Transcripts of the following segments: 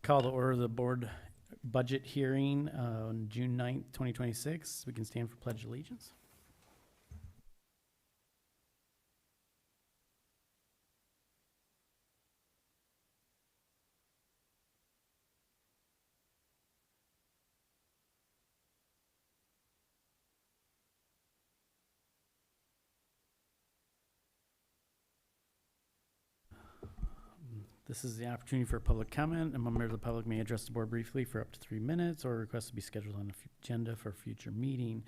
Call to order the board budget hearing on June 9th, 2026. We can stand for pledge allegiance. This is the opportunity for public comment. A member of the public may address the board briefly for up to 3 minutes or request to be scheduled on the agenda for a future meeting.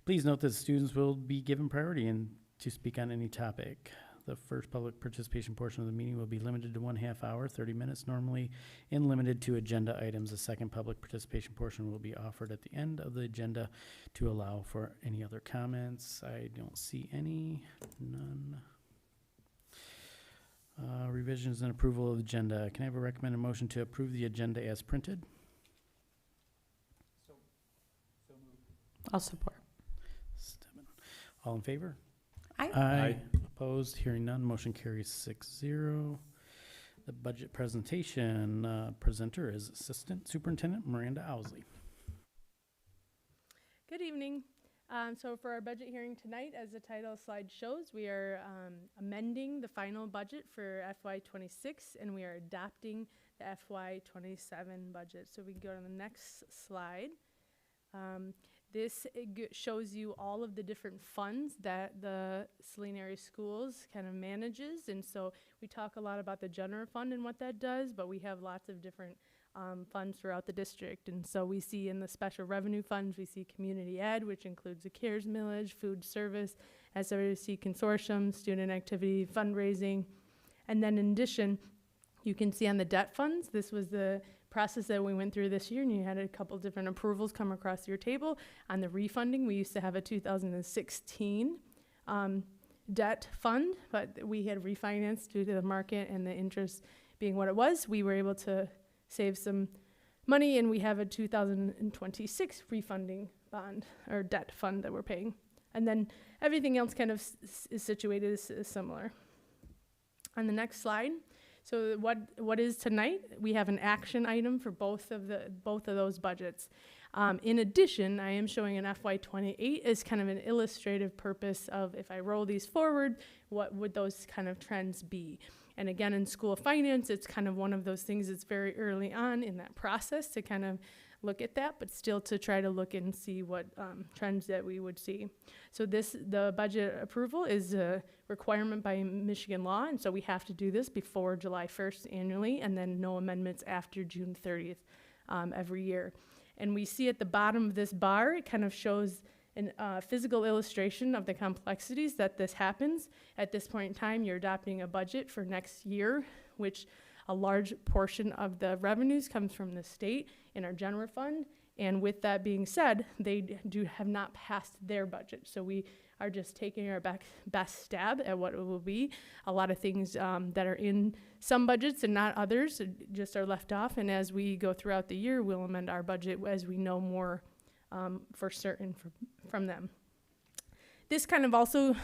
Please note that students will be given priority and to speak on any topic. The first public participation portion of the meeting will be limited to 1/2 hour, 30 minutes normally, and limited to agenda items. The second public participation portion will be offered at the end of the agenda to allow for any other comments. I don't see any, none. Revisions and approval of the agenda. Can I have a recommended motion to approve the agenda as printed? So moved. I'll support. Stebbin. All in favor? Aye. Aye. Opposed? Hearing none. Motion carries 6-0. The budget presentation presenter is Assistant Superintendent Miranda Owsley. Good evening. So for our budget hearing tonight, as the title slide shows, we are amending the final budget for FY26 and we are adopting the FY27 budget. So we can go to the next slide. This shows you all of the different funds that the Saline area schools kind of manages. And so we talk a lot about the general fund and what that does, but we have lots of different funds throughout the district. And so we see in the special revenue funds, we see community ed, which includes the CARES millage, food service, SRC consortium, student activity, fundraising. And then in addition, you can see on the debt funds, this was the process that we went through this year, and you had a couple different approvals come across your table. On the refunding, we used to have a 2016 debt fund, but we had refinanced due to the market and the interest being what it was. We were able to save some money, and we have a 2026 refunding bond or debt fund that we're paying. And then everything else kind of is situated as similar. On the next slide, so what is tonight? We have an action item for both of those budgets. In addition, I am showing an FY28 as kind of an illustrative purpose of if I roll these forward, what would those kind of trends be? And again, in school finance, it's kind of one of those things that's very early on in that process to kind of look at that, but still to try to look and see what trends that we would see. So the budget approval is a requirement by Michigan law, and so we have to do this before July 1st annually, and then no amendments after June 30th every year. And we see at the bottom of this bar, it kind of shows a physical illustration of the complexities that this happens. At this point in time, you're adopting a budget for next year, which a large portion of the revenues comes from the state in our general fund. And with that being said, they have not passed their budget. So we are just taking our best stab at what it will be. A lot of things that are in some budgets and not others just are left off. And as we go throughout the year, we'll amend our budget as we know more for certain from them. This kind of also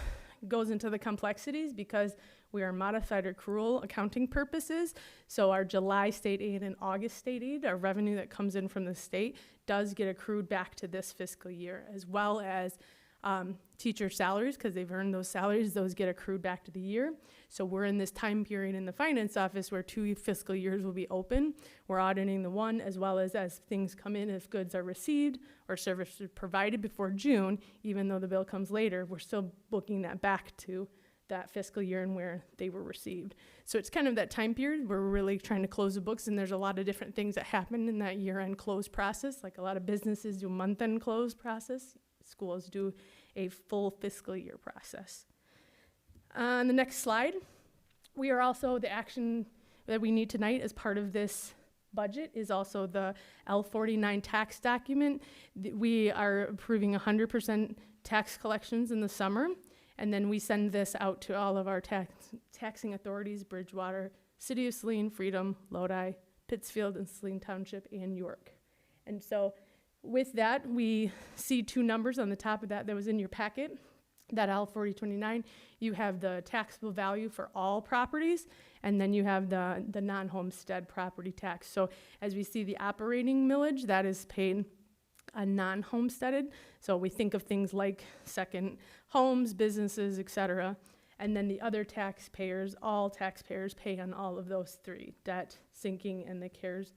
goes into the complexities because we are modified accrual accounting purposes. So our July state aid and August state aid, our revenue that comes in from the state, does get accrued back to this fiscal year, as well as teacher salaries, because they've earned those salaries, those get accrued back to the year. So we're in this time period in the finance office where 2 fiscal years will be open. We're auditing the one as well as things come in, if goods are received or services provided before June, even though the bill comes later, we're still booking that back to that fiscal year and where they were received. So it's kind of that time period where we're really trying to close the books, and there's a lot of different things that happen in that year-end close process. Like a lot of businesses do a month-end close process. Schools do a full fiscal year process. On the next slide, we are also, the action that we need tonight as part of this budget is also the L49 tax document. We are approving 100% tax collections in the summer, and then we send this out to all of our taxing authorities: Bridgewater, City of Saline, Freedom, Lodi, Pittsfield, and Saline Township, and York. And so with that, we see two numbers on the top of that was in your packet. that L 4029, you have the taxable value for all properties, and then you have the non-homestead property tax. So as we see the operating millage, that is paid on non-homesteaded. So we think of things like second homes, businesses, etc. And then the other taxpayers, all taxpayers pay on all of those three: debt, sinking, and the CARES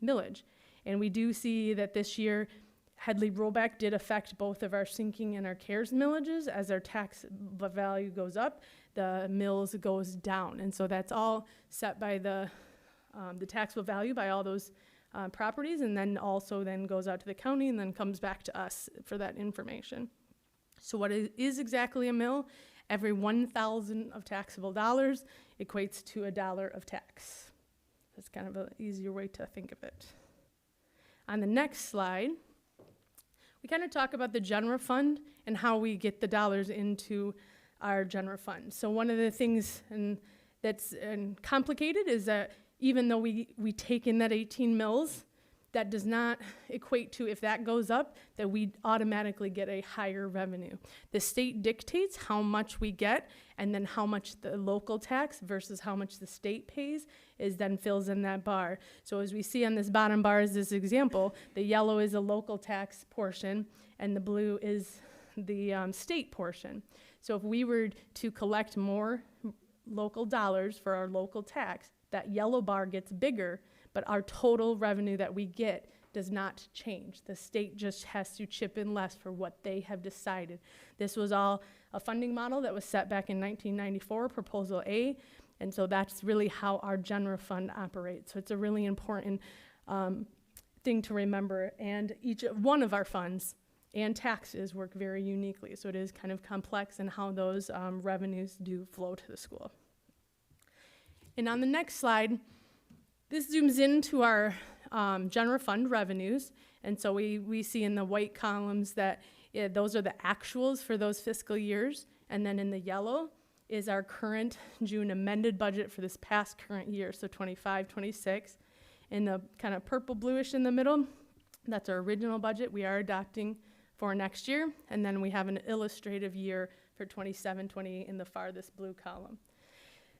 millage. And we do see that this year Headley rollback did affect both of our sinking and our CARES millages. As our tax value goes up, the mills goes down. And so that's all set by the taxable value by all those properties, and then also then goes out to the county and then comes back to us for that information. So what is exactly a mill? Every 1,000 of taxable dollars equates to $1 of tax. That's kind of an easier way to think of it. On the next slide, we kind of talk about the general fund and how we get the dollars into our general fund. So one of the things that's complicated is that even though we take in that 18 mills, that does not equate to, if that goes up, that we automatically get a higher revenue. The state dictates how much we get, and then how much the local tax versus how much the state pays is then fills in that bar. So as we see on this bottom bar is this example, the yellow is a local tax portion, and the blue is the state portion. So if we were to collect more local dollars for our local tax, that yellow bar gets bigger, but our total revenue that we get does not change. The state just has to chip in less for what they have decided. This was all a funding model that was set back in 1994, Proposal A, and so that's really how our general fund operates. So it's a really important thing to remember, and each one of our funds and taxes work very uniquely, so it is kind of complex in how those revenues do flow to the school. And on the next slide, this zooms into our general fund revenues. And so we see in the white columns that those are the actuals for those fiscal years. And then in the yellow is our current June amended budget for this past current year, so 25, 26. In the kind of purple bluish in the middle, that's our original budget we are adopting for next year. And then we have an illustrative year for 27, 28 in the farthest blue column.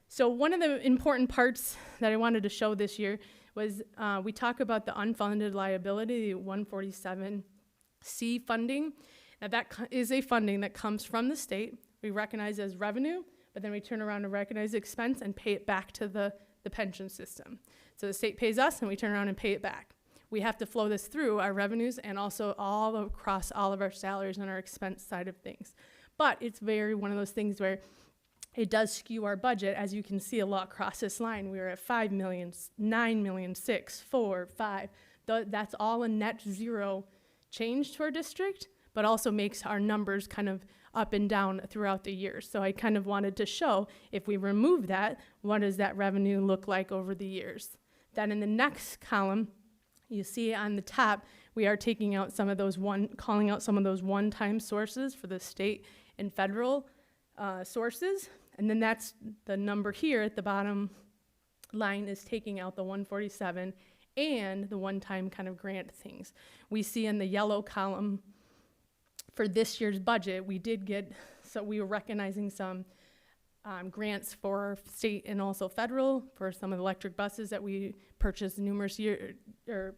So one of the important parts that I wanted to show this year was we talk about the unfunded liability, the 147C funding. Now that is a funding that comes from the state. We recognize as revenue, but then we turn around and recognize expense and pay it back to the pension system. So the state pays us and we turn around and pay it back. We have to flow this through our revenues and also all across all of our salaries and our expense side of things. But it's very one of those things where it does skew our budget. As you can see a lot across this line, we were at 5 million, 9 million, 6, 4, 5. That's all a net zero change to our district, but also makes our numbers kind of up and down throughout the year. So I kind of wanted to show, if we remove that, what does that revenue look like over the years? Then in the next column, you see on the top, we are taking out some of those calling out some of those one-time sources for the state and federal sources. And then that's the number here at the bottom line is taking out the 147 and the one-time kind of grant things. We see in the yellow column for this year's budget, we were recognizing some grants for state and also federal for some of the electric buses that we purchased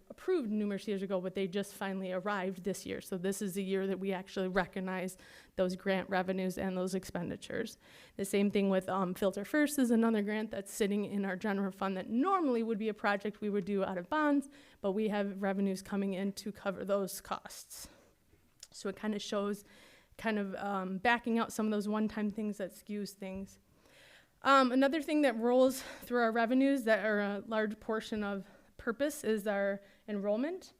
approved numerous years ago, but they just finally arrived this year. So this is the year that we actually recognize those grant revenues and those expenditures. The same thing with Filter First is another grant that's sitting in our general fund that normally would be a project we would do out of bonds, but we have revenues coming in to cover those costs. So it kind of shows backing out some of those one-time things that skews things. Another thing that rolls through our revenues that are a large portion of purpose is our enrollment.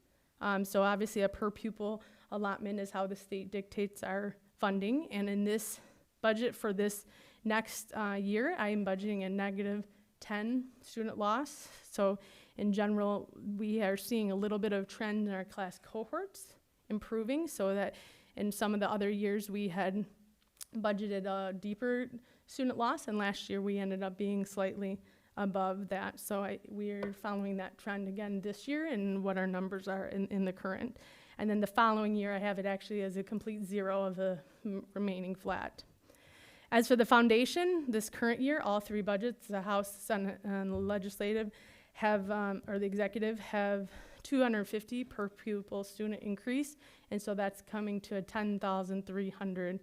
So obviously a per pupil allotment is how the state dictates our funding. And in this budget for this next year, I am budgeting a -10 student loss. So in general, we are seeing a little bit of trend in our class cohorts improving, so that in some of the other years we had budgeted a deeper student loss, and last year we ended up being slightly above that. So we're following that trend again this year and what our numbers are in the current. And then the following year, I have it actually as a complete zero of the remaining flat. As for the foundation, this current year, all three budgets, the House, Senate, and the Legislative have, or the Executive, have 250 per pupil student increase, and so that's coming to a 10,300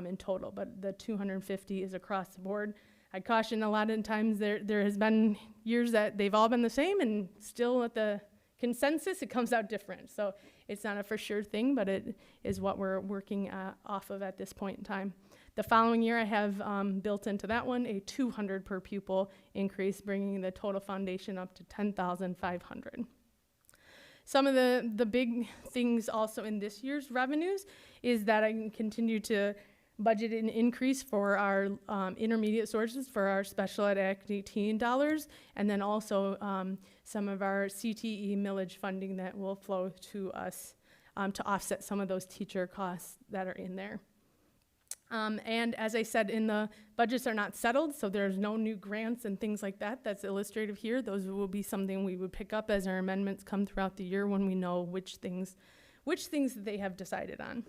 in total, but the 250 is across the board. I caution a lot of times there has been years that they've all been the same, and still at the consensus it comes out different. So it's not a for sure thing, but it is what we're working off of at this point in time. The following year I have built into that one a 200 per pupil increase, bringing the total foundation up to 10,500. Some of the big things also in this year's revenues is that I can continue to budget an increase for our intermediate sources for our special ed Act 18 dollars, and then also some of our CTE millage funding that will flow to us to offset some of those teacher costs that are in there. And as I said, in the budgets are not settled, so there's no new grants and things like that. That's illustrative here. Those will be something we would pick up as our amendments come throughout the year when we know which things that they have decided on.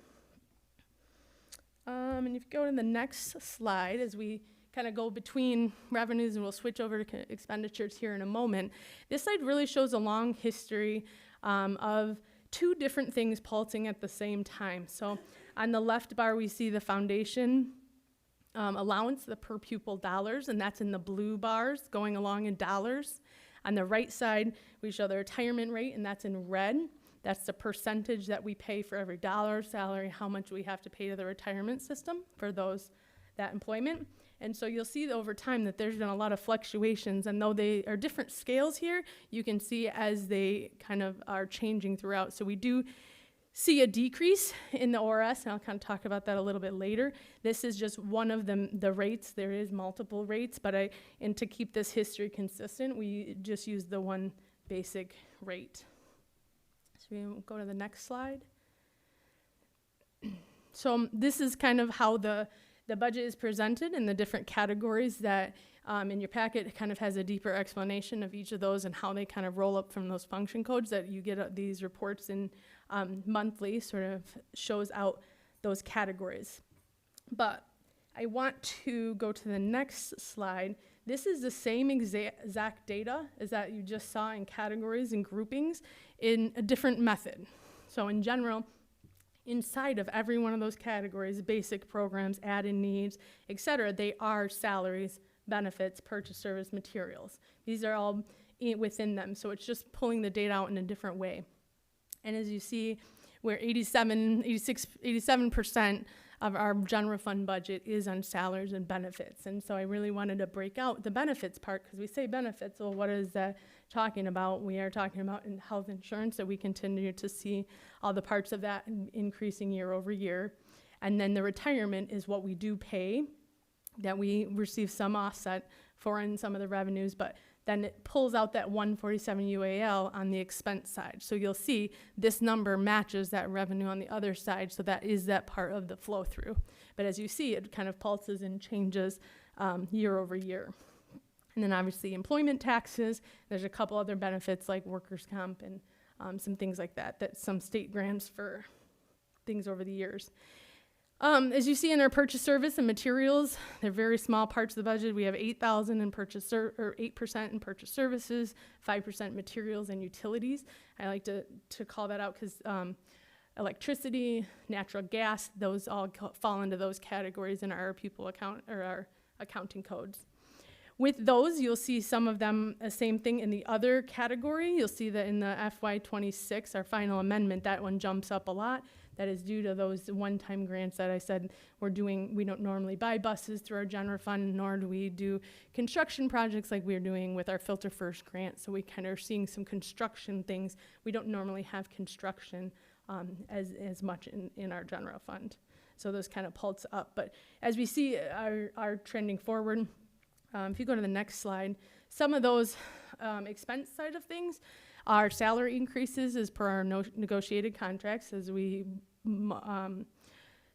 And if you go to the next slide, as we kind of go between revenues, and we'll switch over to expenditures here in a moment, this slide really shows a long history of two different things pulsing at the same time. So on the left bar, we see the foundation allowance, the per pupil dollars, and that's in the blue bars going along in dollars. On the right side, we show the retirement rate, and that's in red. That's the percentage that we pay for every dollar salary, how much we have to pay to the retirement system for that employment. And so you'll see over time that there's been a lot of fluctuations, and though they are different scales here, you can see as they kind of are changing throughout. So we do see a decrease in the ORS, and I'll kind of talk about that a little bit later. This is just one of the rates. There is multiple rates, but and to keep this history consistent, we just use the one basic rate. So we go to the next slide. So this is kind of how the budget is presented in the different categories that in your packet. It kind of has a deeper explanation of each of those and how they kind of roll up from those function codes that you get these reports in monthly, sort of shows out those categories. But I want to go to the next slide. This is the same exact data as that you just saw in categories and groupings in a different method. So in general, inside of every one of those categories, basic programs, add-in needs, etc., they are salaries, benefits, purchase service, materials. These are all within them, so it's just pulling the data out in a different way. And as you see, we're 87% of our general fund budget is on salaries and benefits. And so I really wanted to break out the benefits part, because we say benefits, well, what is that talking about? We are talking about in health insurance, that we continue to see all the parts of that increasing year over year. And then the retirement is what we do pay, that we receive some offset for in some of the revenues, but then it pulls out that 147 UAL on the expense side. So you'll see this number matches that revenue on the other side, so that is that part of the flow through. But as you see, it kind of pulses and changes year over year. And then obviously employment taxes, there's a couple other benefits like workers' comp and some things like that some state grants for things over the years. As you see in our purchase service and materials, they're very small parts of the budget. We have 8,000 in purchase or 8% in purchase services, 5% materials and utilities. I like to call that out because electricity, natural gas, those all fall into those categories in our pupil account or our accounting codes. With those, you'll see some of them, same thing in the other category. You'll see that in the FY26, our final amendment, that one jumps up a lot. That is due to those one-time grants that I said we're doing. We don't normally buy buses through our general fund, nor do we do construction projects like we're doing with our Filter First grant. So we kind of are seeing some construction things. We don't normally have construction as much in our general fund. So those kind of pulse up. But as we see our trending forward, if you go to the next slide, some of those expense side of things, our salary increases as per our negotiated contracts, as we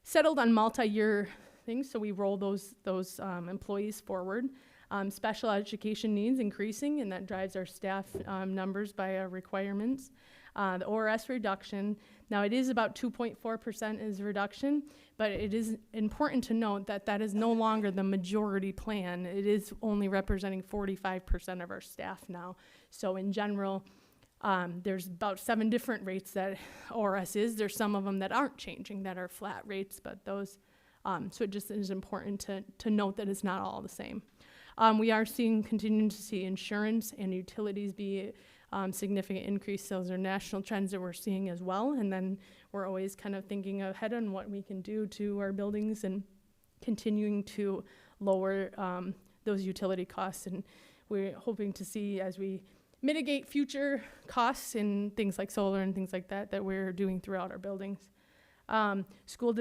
settled on multi-year things, so we roll those employees forward. Special education needs increasing, and that drives our staff numbers by our requirements. the ORS reduction. Now it is about 2.4% is reduction, but it is important to note that that is no longer the majority plan. It is only representing 45% of our staff now. So in general, there's about 7 different rates that ORS is. There's some of them that aren't changing, that are flat rates, but those, so it just is important to note that it's not all the same. We are continuing to see insurance and utilities be significant increase. Those are national trends that we're seeing as well. And then we're always kind of thinking ahead on what we can do to our buildings and continuing to lower those utility costs. And we're hoping to see, as we mitigate future costs in things like solar and things like that, that we're doing throughout our buildings. School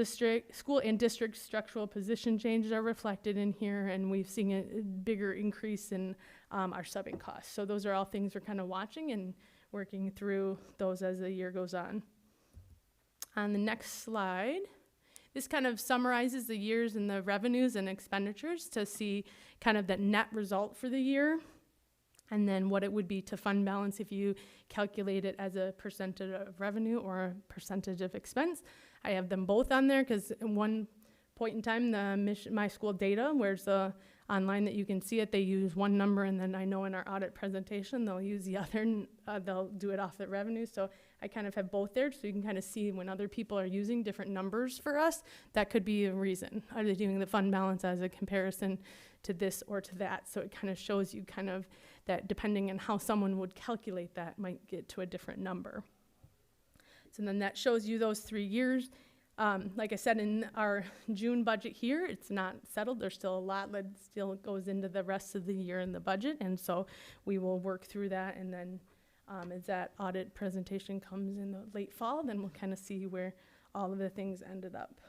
and district structural position changes are reflected in here, and we've seen a bigger increase in our subbing costs. So those are all things we're kind of watching and working through those as the year goes on. On the next slide, this kind of summarizes the years and the revenues and expenditures to see kind of the net result for the year, and then what it would be to fund balance if you calculate it as a percentage of revenue or a percentage of expense. I have them both on there because at one point in time, the My School data, where's the online that you can see it, they use one number, and then I know in our audit presentation, they'll use the other, they'll do it off the revenue. So I kind of have both there, so you can kind of see when other people are using different numbers for us, that could be a reason. Are they doing the fund balance as a comparison to this or to that? So it kind of shows you kind of that depending on how someone would calculate that might get to a different number. So then that shows you those 3 years. Like I said, in our June budget here, it's not settled. There's still a lot that still goes into the rest of the year in the budget. And so we will work through that. And then as that audit presentation comes in the late fall, then we'll kind of see where all of the things ended up.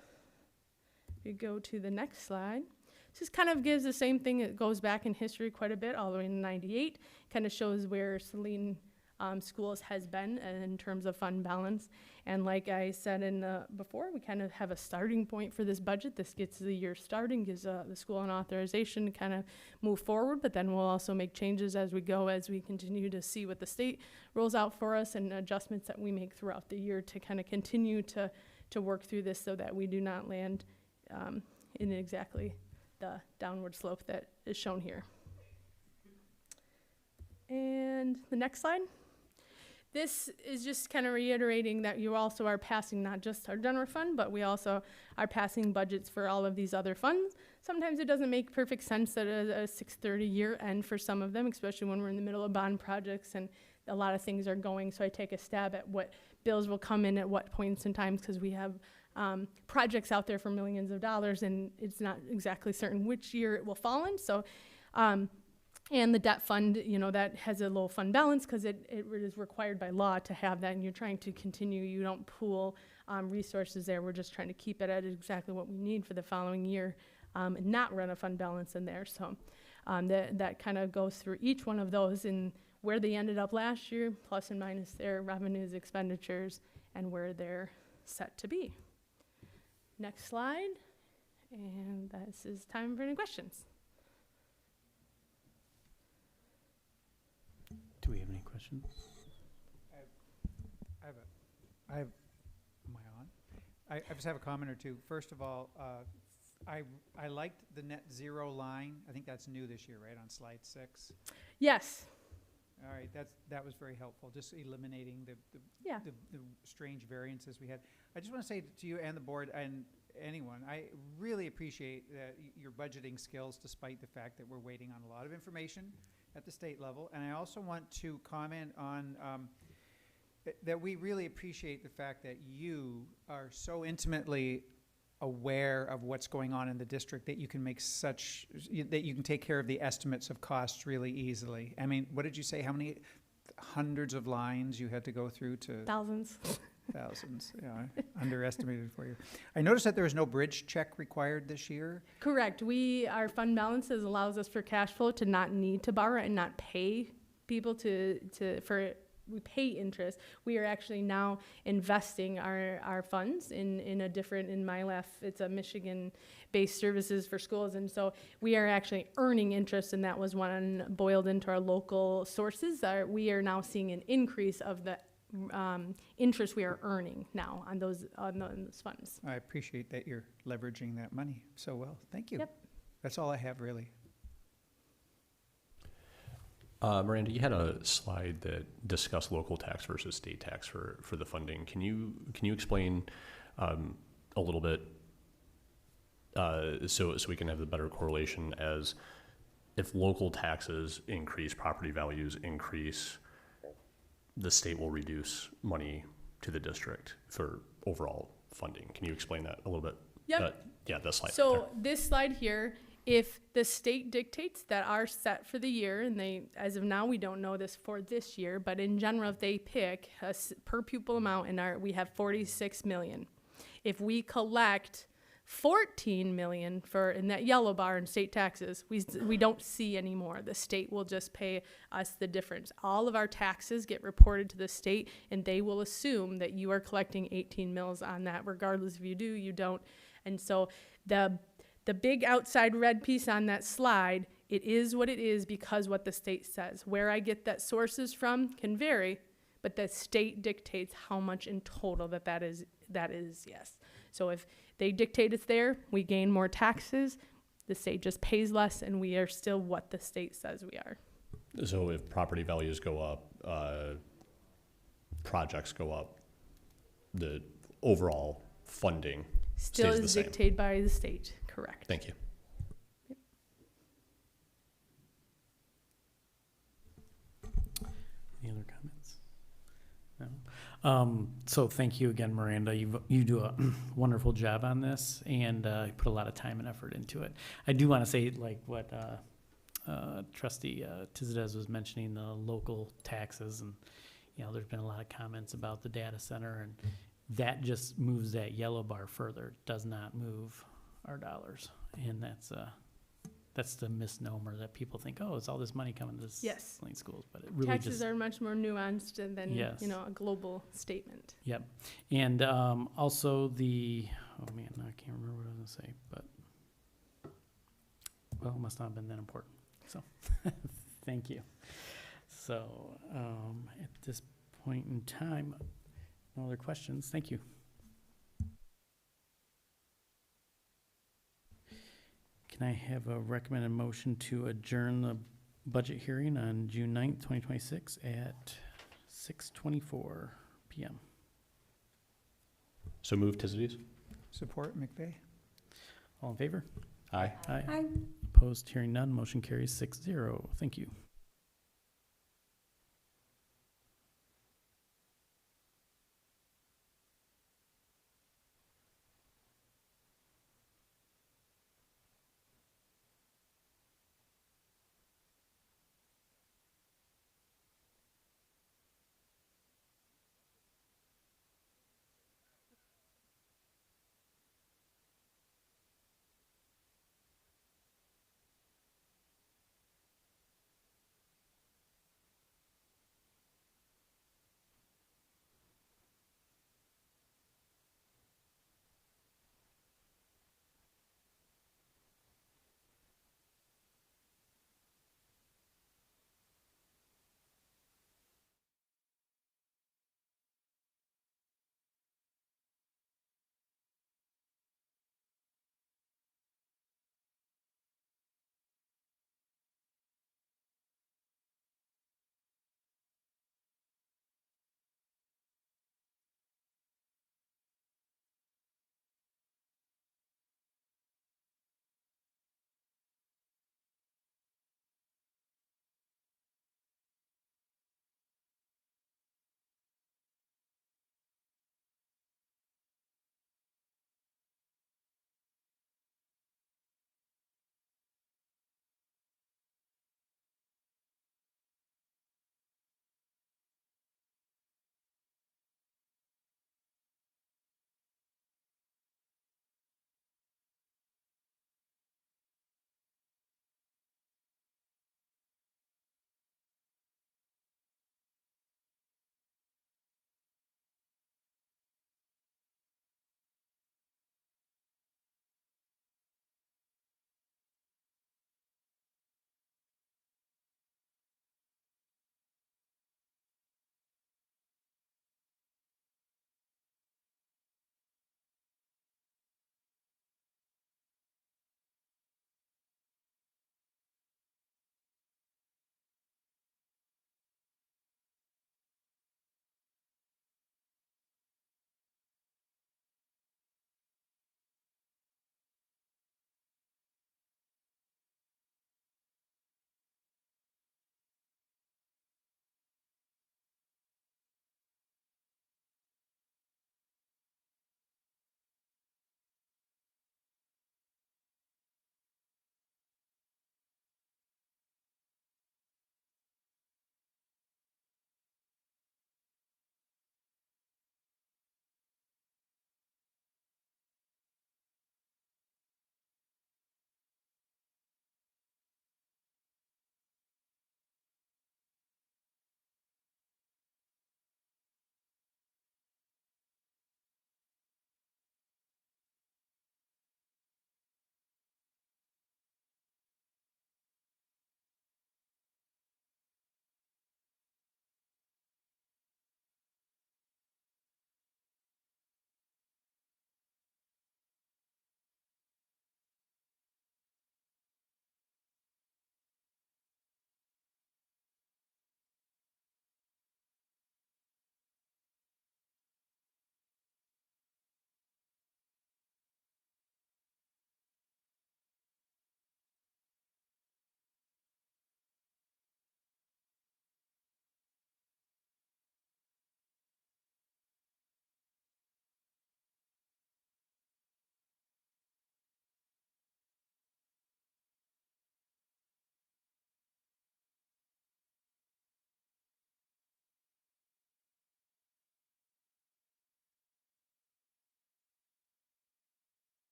If you go to the next slide. This just kind of gives the same thing. It goes back in history quite a bit, all the way to 98. Kind of shows where Saline schools has been in terms of fund balance. And like I said before, we kind of have a starting point for this budget. This gets the year starting, gives the school an authorization to kind of move forward, but then we'll also make changes as we go, as we continue to see what the state rolls out for us and adjustments that we make throughout the year to kind of continue to work through this so that we do not land in exactly the downward slope that is shown here. And the next slide. This is just kind of reiterating that you also are passing not just our general fund, but we also are passing budgets for all of these other funds. Sometimes it doesn't make perfect sense at a 6/30 year end for some of them, especially when we're in the middle of bond projects and a lot of things are going. So I take a stab at what bills will come in at what points in time, because we have projects out there for millions of dollars, and it's not exactly certain which year it will fall in. So and the debt fund, that has a low fund balance because it is required by law to have that, and you're trying to continue. You don't pool resources there. We're just trying to keep it at exactly what we need for the following year and not run a fund balance in there. So that kind of goes through each one of those and where they ended up last year, plus and minus their revenues, expenditures, and where they're set to be. Next slide. And this is time for any questions. Do we have any questions? Am I on? I just have a comment or two. First of all, I liked the net zero line. I think that's new this year, right, on slide 6? Yes. All right, that was very helpful, just eliminating the strange variances we had. I just want to say to you and the board and anyone, I really appreciate your budgeting skills, despite the fact that we're waiting on a lot of information at the state level. And I also want to comment on that we really appreciate the fact that you are so intimately aware of what's going on in the district that you can make that you can take care of the estimates of costs really easily. I mean, what did you say? How many hundreds of lines you had to go through to? Thousands. Thousands, yeah, underestimated for you. I noticed that there was no bridge check required this year. Correct. Our fund balances allows us for cash flow to not need to borrow and not pay people we pay interest. We are actually now investing our funds in MyLAF. It's a Michigan-based services for schools, and so we are actually earning interest, and that was one boiled into our local sources. We are now seeing an increase of the interest we are earning now on those funds. I appreciate that you're leveraging that money so well. Thank you. Yep. That's all I have, really. Miranda, you had a slide that discussed local tax versus state tax for the funding. Can you explain a little bit so we can have the better correlation as if local taxes increase, property values increase, the state will reduce money to the district for overall funding. Can you explain that a little bit? Yep. Yeah, that slide. So there. this slide here, if the state dictates that are set for the year, and they, as of now, we don't know this for this year, but in general, if they pick a per pupil amount, and we have 46 million. If we collect 14 million in that yellow bar in state taxes, we don't see anymore. The state will just pay us the difference. All of our taxes get reported to the state, and they will assume that you are collecting 18 mils on that, regardless if you do, you don't. And so the big outside red piece on that slide, it is what it is because what the state says. Where I get that sources from can vary, but the state dictates how much in total that is, yes. So if they dictate it's there, we gain more taxes, the state just pays less, and we are still what the state says we are. So if property values go up, projects go up, the overall funding Still stays the is same. dictated by the state, correct. Thank you. Any other comments? No. So thank you again, Miranda. You do a wonderful job on this, and you put a lot of time and effort into it. I do want to say, like what Trustee Tizadez was mentioning, the local taxes, and there's been a lot of comments about the data center, and that just moves that yellow bar further. It does not move our dollars, and that's the misnomer that people think, oh, it's all this money coming to the Saline schools, but it really Taxes are much more nuanced than a global statement. Yep. And also oh man, I can't remember what I was going to say, but well, it must not have been that important. So thank you. So at this point in time, no other questions. Thank you. Can I have a recommended motion to adjourn the budget hearing on June 9th, 2026 at 6:24 p.m.? So move Tizadez. Support McVeigh. All in favor? Aye. Aye. Opposed, hearing none, motion carries 6-0. Thank you.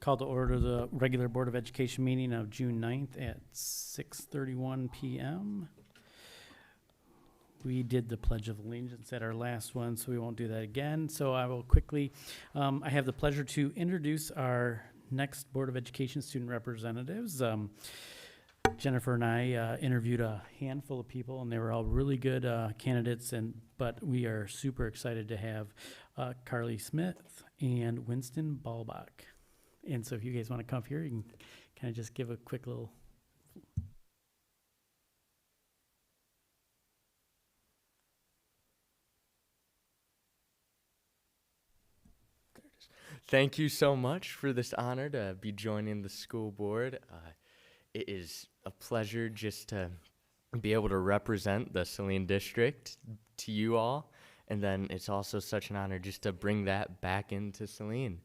Call to order the regular Board of Education meeting of June 9th at 6:31 p.m. We did the Pledge of Allegiance at our last one, so we won't do that again. So I will quickly, I have the pleasure to introduce our next Board of Education student representatives. Jennifer and I interviewed a handful of people, and they were all really good candidates, but we are super excited to have Carly Smith and Winston Ballbach. And so if you guys want to come up here, you can kind of just give a quick little... Thank you so much for this honor to be joining the school board. It is a pleasure just to be able to represent the Saline district to you all. And then it's also such an honor just to bring that back into Saline.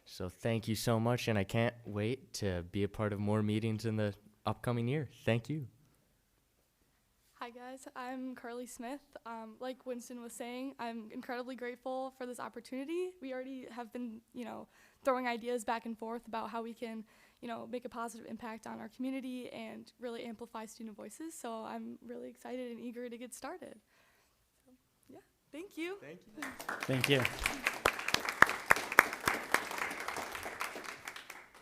So thank you so much, and I can't wait to be a part of more meetings in the upcoming year. Thank you. Hi guys, I'm Carly Smith. Like Winston was saying, I'm incredibly grateful for this opportunity. We already have been, throwing ideas back and forth about how we can, make a positive impact on our community and really amplify student voices. So I'm really excited and eager to get started. So, yeah, thank you. Thank you. Thank you.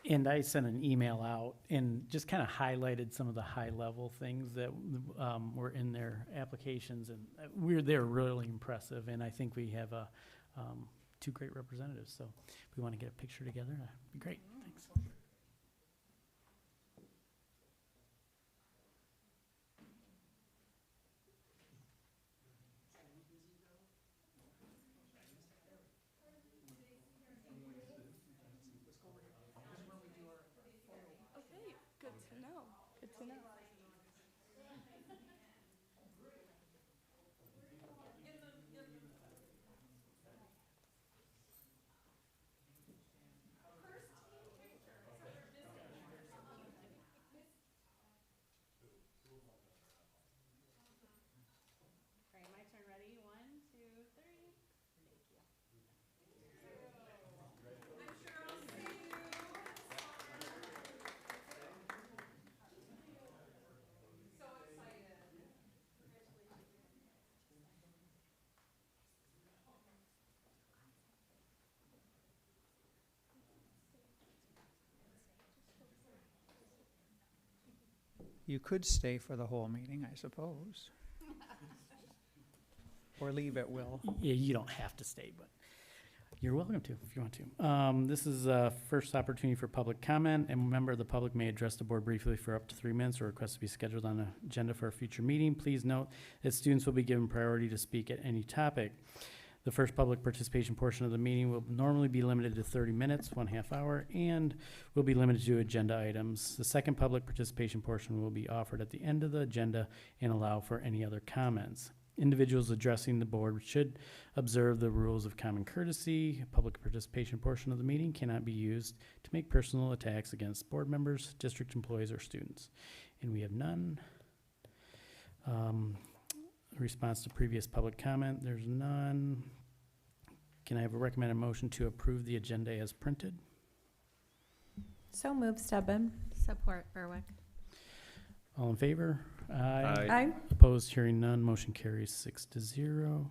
And I sent an email out and just kind of highlighted some of the high-level things that were in their applications, and they're really impressive. And I think we have two great representatives. So if we want to get a picture together, that'd be great. Thanks. Okay, good to know. Good to know. All right, my turn. Ready? 1, 2, 3. You could stay for the whole meeting, I suppose. Or leave at will. Yeah, you don't have to stay, but you're welcome to if you want to. This is first opportunity for public comment, and a member of the public may address the board briefly for up to 3 minutes or request to be scheduled on the agenda for a future meeting. Please note that students will be given priority to speak at any topic. The first public participation portion of the meeting will normally be limited to 30 minutes, 1/2 hour, and will be limited to agenda items. The second public participation portion will be offered at the end of the agenda and allow for any other comments. Individuals addressing the board should observe the rules of common courtesy. Public participation portion of the meeting cannot be used to make personal attacks against board members, district employees, or students. And we have none. Response to previous public comment, there's none. Can I have a recommended motion to approve the agenda as printed? So moved, Stebbin. Support, Berwick. All in favor? Aye. Opposed, hearing none, motion carries 6-0.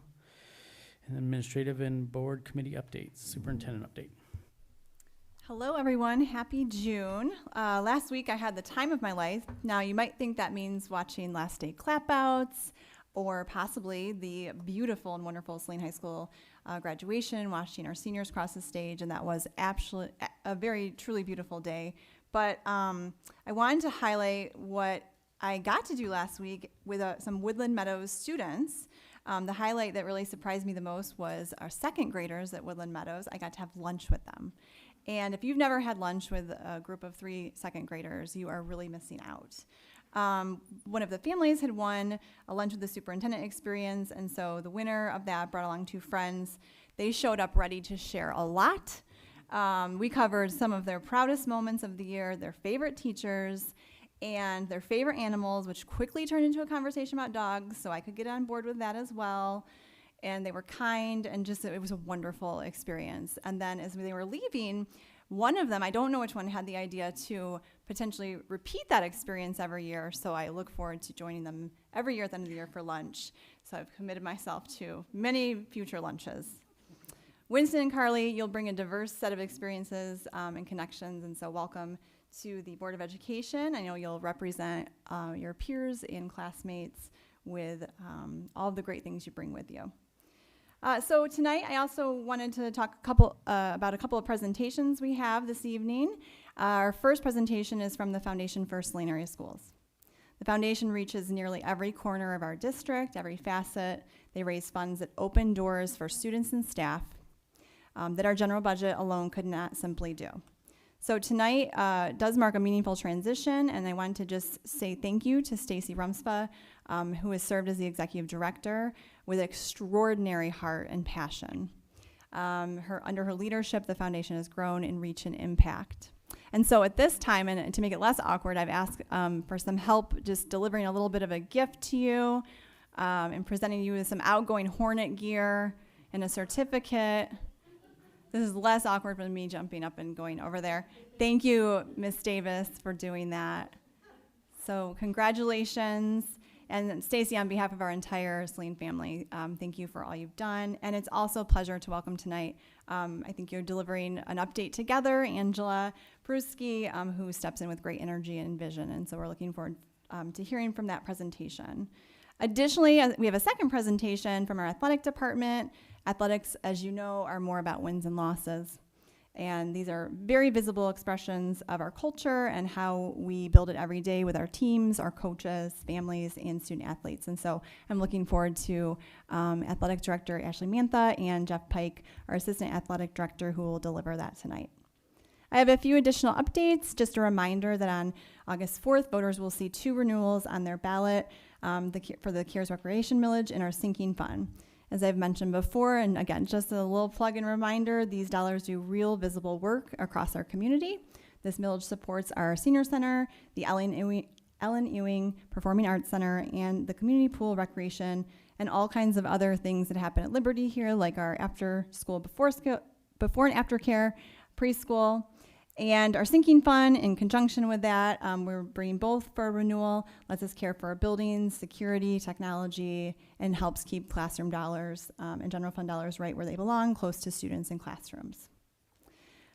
And administrative and board committee updates, superintendent update. Hello, everyone. Happy June. Last week I had the time of my life. Now, you might think that means watching last day clapouts or possibly the beautiful and wonderful Saline High School graduation, watching our seniors cross the stage, and that was absolutely a very truly beautiful day. But I wanted to highlight what I got to do last week with some Woodland Meadows students. The highlight that really surprised me the most was our second graders at Woodland Meadows. I got to have lunch with them. And if you've never had lunch with a group of 3 second graders, you are really missing out. One of the families had won a lunch with the superintendent experience, and so the winner of that brought along 2 friends. They showed up ready to share a lot. We covered some of their proudest moments of the year, their favorite teachers, and their favorite animals, which quickly turned into a conversation about dogs, so I could get on board with that as well. And they were kind, and just it was a wonderful experience. And then as they were leaving, One of them, I don't know which one, had the idea to potentially repeat that experience every year. So I look forward to joining them every year at the end of the year for lunch. So I've committed myself to many future lunches. Winston and Carly, you'll bring a diverse set of experiences and connections, and so welcome to the Board of Education. I know you'll represent your peers and classmates with all of the great things you bring with you. So tonight, I also wanted to talk about a couple of presentations we have this evening. Our first presentation is from the Foundation for Saline Area Schools. The foundation reaches nearly every corner of our district, every facet. They raise funds that open doors for students and staff that our general budget alone could not simply do. So tonight does mark a meaningful transition, and I wanted to just say thank you to Stacy Rumspa, who has served as the executive director with extraordinary heart and passion. Under her leadership, the foundation has grown in reach and impact. And so at this time, and to make it less awkward, I've asked for some help just delivering a little bit of a gift to you and presenting you with some outgoing Hornet gear and a certificate. This is less awkward than me jumping up and going over there. Thank you, Ms. Davis, for doing that. So congratulations. And Stacy, on behalf of our entire Saline family, thank you for all you've done. And it's also a pleasure to welcome tonight. I think you're delivering an update together, Angela Pruski, who steps in with great energy and vision. And so we're looking forward to hearing from that presentation. Additionally, we have a second presentation from our athletic department. Athletics, as you know, are more about wins and losses. And these are very visible expressions of our culture and how we build it every day with our teams, our coaches, families, and student athletes. And so I'm looking forward to Athletic Director Ashley Mantha and Jeff Pike, our Assistant Athletic Director, who will deliver that tonight. I have a few additional updates. Just a reminder that on August 4th, voters will see 2 renewals on their ballot for the CARES Recreation Millage and our Sinking Fund. As I've mentioned before, and again, just a little plug and reminder, these dollars do real visible work across our community. This millage supports our senior center, the Ellen Ewing Performing Arts Center, and the community pool recreation, and all kinds of other things that happen at Liberty here, like our after school, before and after care, preschool, and our Sinking Fund. In conjunction with that, we're bringing both for renewal, lets us care for our buildings, security, technology, and helps keep classroom dollars and general fund dollars right where they belong, close to students and classrooms.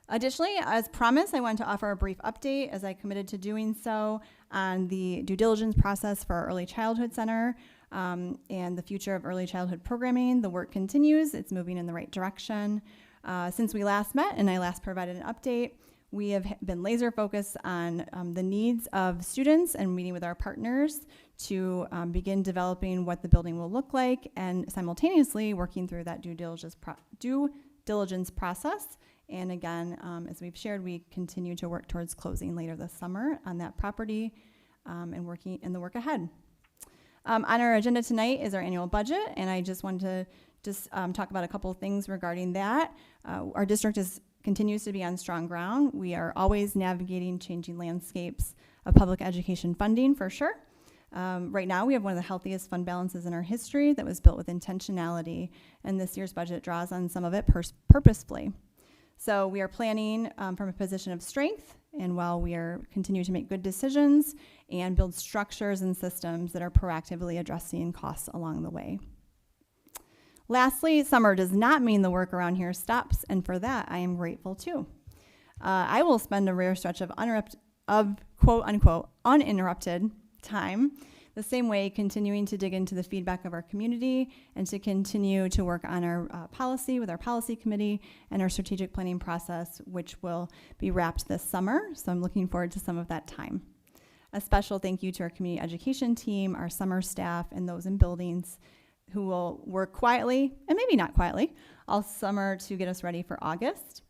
Additionally, as promised, I wanted to offer a brief update, as I committed to doing so, on the due diligence process for our Early Childhood Center and the future of early childhood programming. The work continues. It's moving in the right direction. Since we last met and I last provided an update, we have been laser focused on the needs of students and meeting with our partners to begin developing what the building will look like, and simultaneously working through that due diligence process. And again, as we've shared, we continue to work towards closing later this summer on that property and working in the work ahead. On our agenda tonight is our annual budget, and I just wanted to talk about a couple of things regarding that. Our district continues to be on strong ground. We are always navigating changing landscapes of public education funding, for sure. Right now, we have one of the healthiest fund balances in our history that was built with intentionality, and this year's budget draws on some of it purposefully. So we are planning from a position of strength, and while we are continuing to make good decisions and build structures and systems that are proactively addressing costs along the way. Lastly, summer does not mean the work around here stops, and for that, I am grateful too. I will spend a rare stretch of quote-unquote uninterrupted time, the same way continuing to dig into the feedback of our community and to continue to work on our policy with our policy committee and our strategic planning process, which will be wrapped this summer, so I'm looking forward to some of that time. A special thank you to our community education team, our summer staff, and those in buildings who will work quietly, and maybe not quietly, all summer to get us ready for August.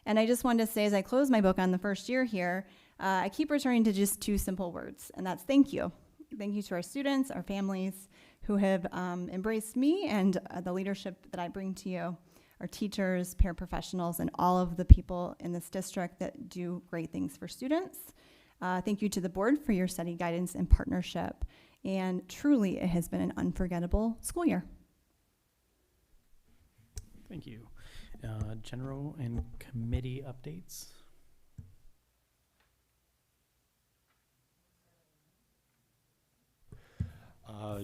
And I just wanted to say, as I close my book on the first year here, I keep returning to just 2 simple words, and that's thank you. Thank you to our students, our families who have embraced me and the leadership that I bring to you, our teachers, paraprofessionals, and all of the people in this district that do great things for students. Thank you to the board for your steady guidance and partnership. And truly, it has been an unforgettable school year. Thank you. General and committee updates.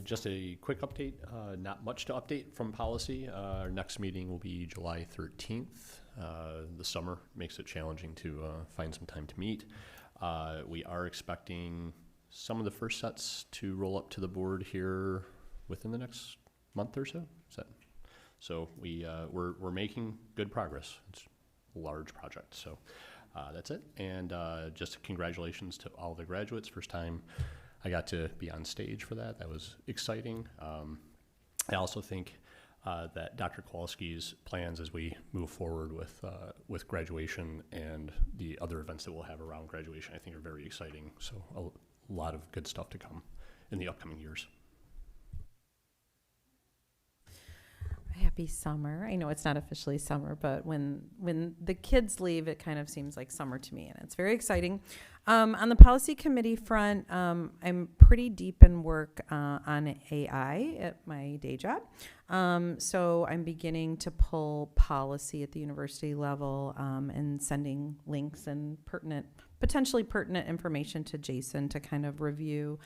Just a quick update, not much to update from policy. Our next meeting will be July 13th. The summer makes it challenging to find some time to meet. We are expecting some of the first sets to roll up to the board here within the next month or so. So we're making good progress. It's a large project, so that's it. And just congratulations to all the graduates. First time I got to be on stage for that. That was exciting. I also think that Dr. Kowalski's plans as we move forward with graduation and the other events that we'll have around graduation, I think are very exciting. So a lot of good stuff to come in the upcoming years. Happy summer. I know it's not officially summer, but when the kids leave, it kind of seems like summer to me, and it's very exciting. On the policy committee front, I'm pretty deep in work on AI at my day job. So I'm beginning to pull policy at the university level and sending links and potentially pertinent information to Jason to kind of review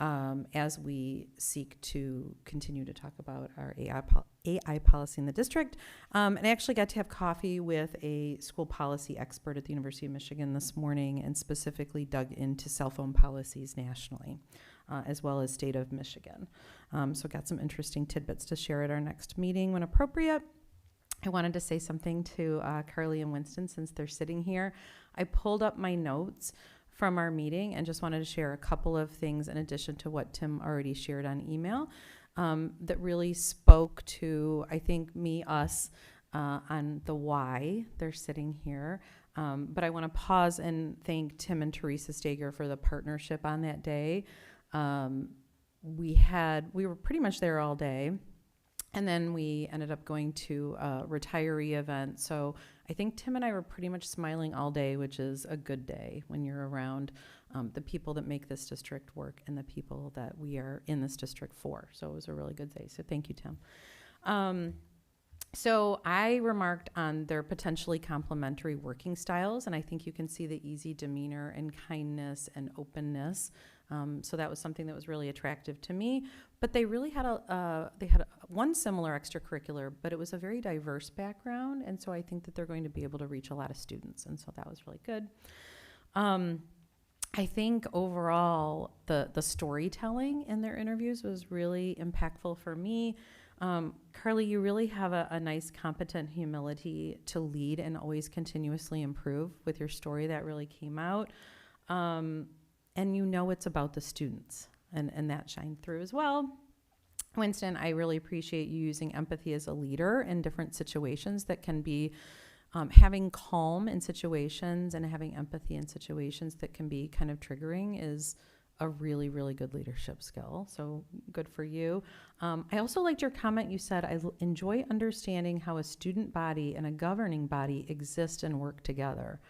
as we seek to continue to talk about our AI policy in the district. And I actually got to have coffee with a school policy expert at the University of Michigan this morning and specifically dug into cell phone policies nationally, as well as state of Michigan. So got some interesting tidbits to share at our next meeting when appropriate. I wanted to say something to Carly and Winston since they're sitting here. I pulled up my notes from our meeting and just wanted to share a couple of things in addition to what Tim already shared on email that really spoke to, I think, us on the why they're sitting here. But I want to pause and thank Tim and Teresa Stager for the partnership on that day. We were pretty much there all day. And then we ended up going to a retiree event. So I think Tim and I were pretty much smiling all day, which is a good day when you're around the people that make this district work and the people that we are in this district for. So it was a really good day. So thank you, Tim. So I remarked on their potentially complementary working styles, and I think you can see the easy demeanor and kindness and openness. So that was something that was really attractive to me. But they really had one similar extracurricular, but it was a very diverse background, and so I think that they're going to be able to reach a lot of students, and so that was really good. I think overall the storytelling in their interviews was really impactful for me. Carly, you really have a nice, competent humility to lead and always continuously improve with your story. That really came out. And you know it's about the students, and that shined through as well. Winston, I really appreciate you using empathy as a leader in different situations that can be having calm in situations and having empathy in situations that can be kind of triggering is a really, really good leadership skill. So good for you. I also liked your comment. You said, I enjoy understanding how a student body and a governing body exist and work together.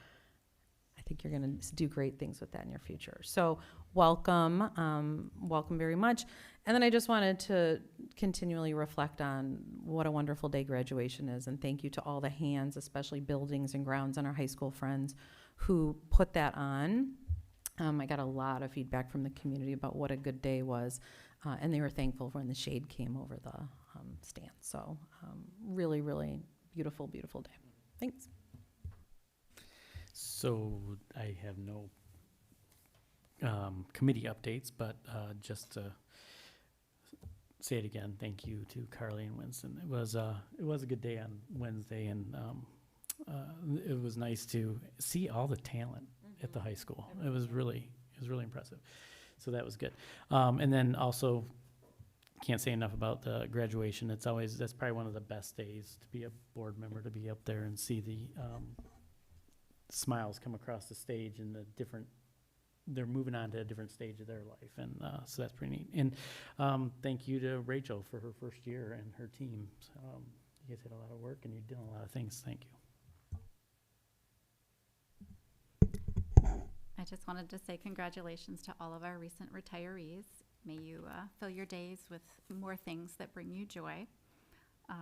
I think you're going to do great things with that in your future. So welcome, welcome very much. And then I just wanted to continually reflect on what a wonderful day graduation is, and thank you to all the hands, especially buildings and grounds and our high school friends who put that on. I got a lot of feedback from the community about what a good day was, and they were thankful when the shade came over the stand. So really, really beautiful, beautiful day. Thanks. So I have no committee updates, but just to say it again, thank you to Carly and Winston. It was a good day on Wednesday, and it was nice to see all the talent at the high school. It was really impressive. So that was good. And then also, can't say enough about the graduation. That's probably one of the best days to be a board member, to be up there and see the smiles come across the stage and they're moving on to a different stage of their life. And so that's pretty neat. And thank you to Rachel for her first year and her team. You guys did a lot of work and you're doing a lot of things. Thank you. I just wanted to say congratulations to all of our recent retirees. May you fill your days with more things that bring you joy.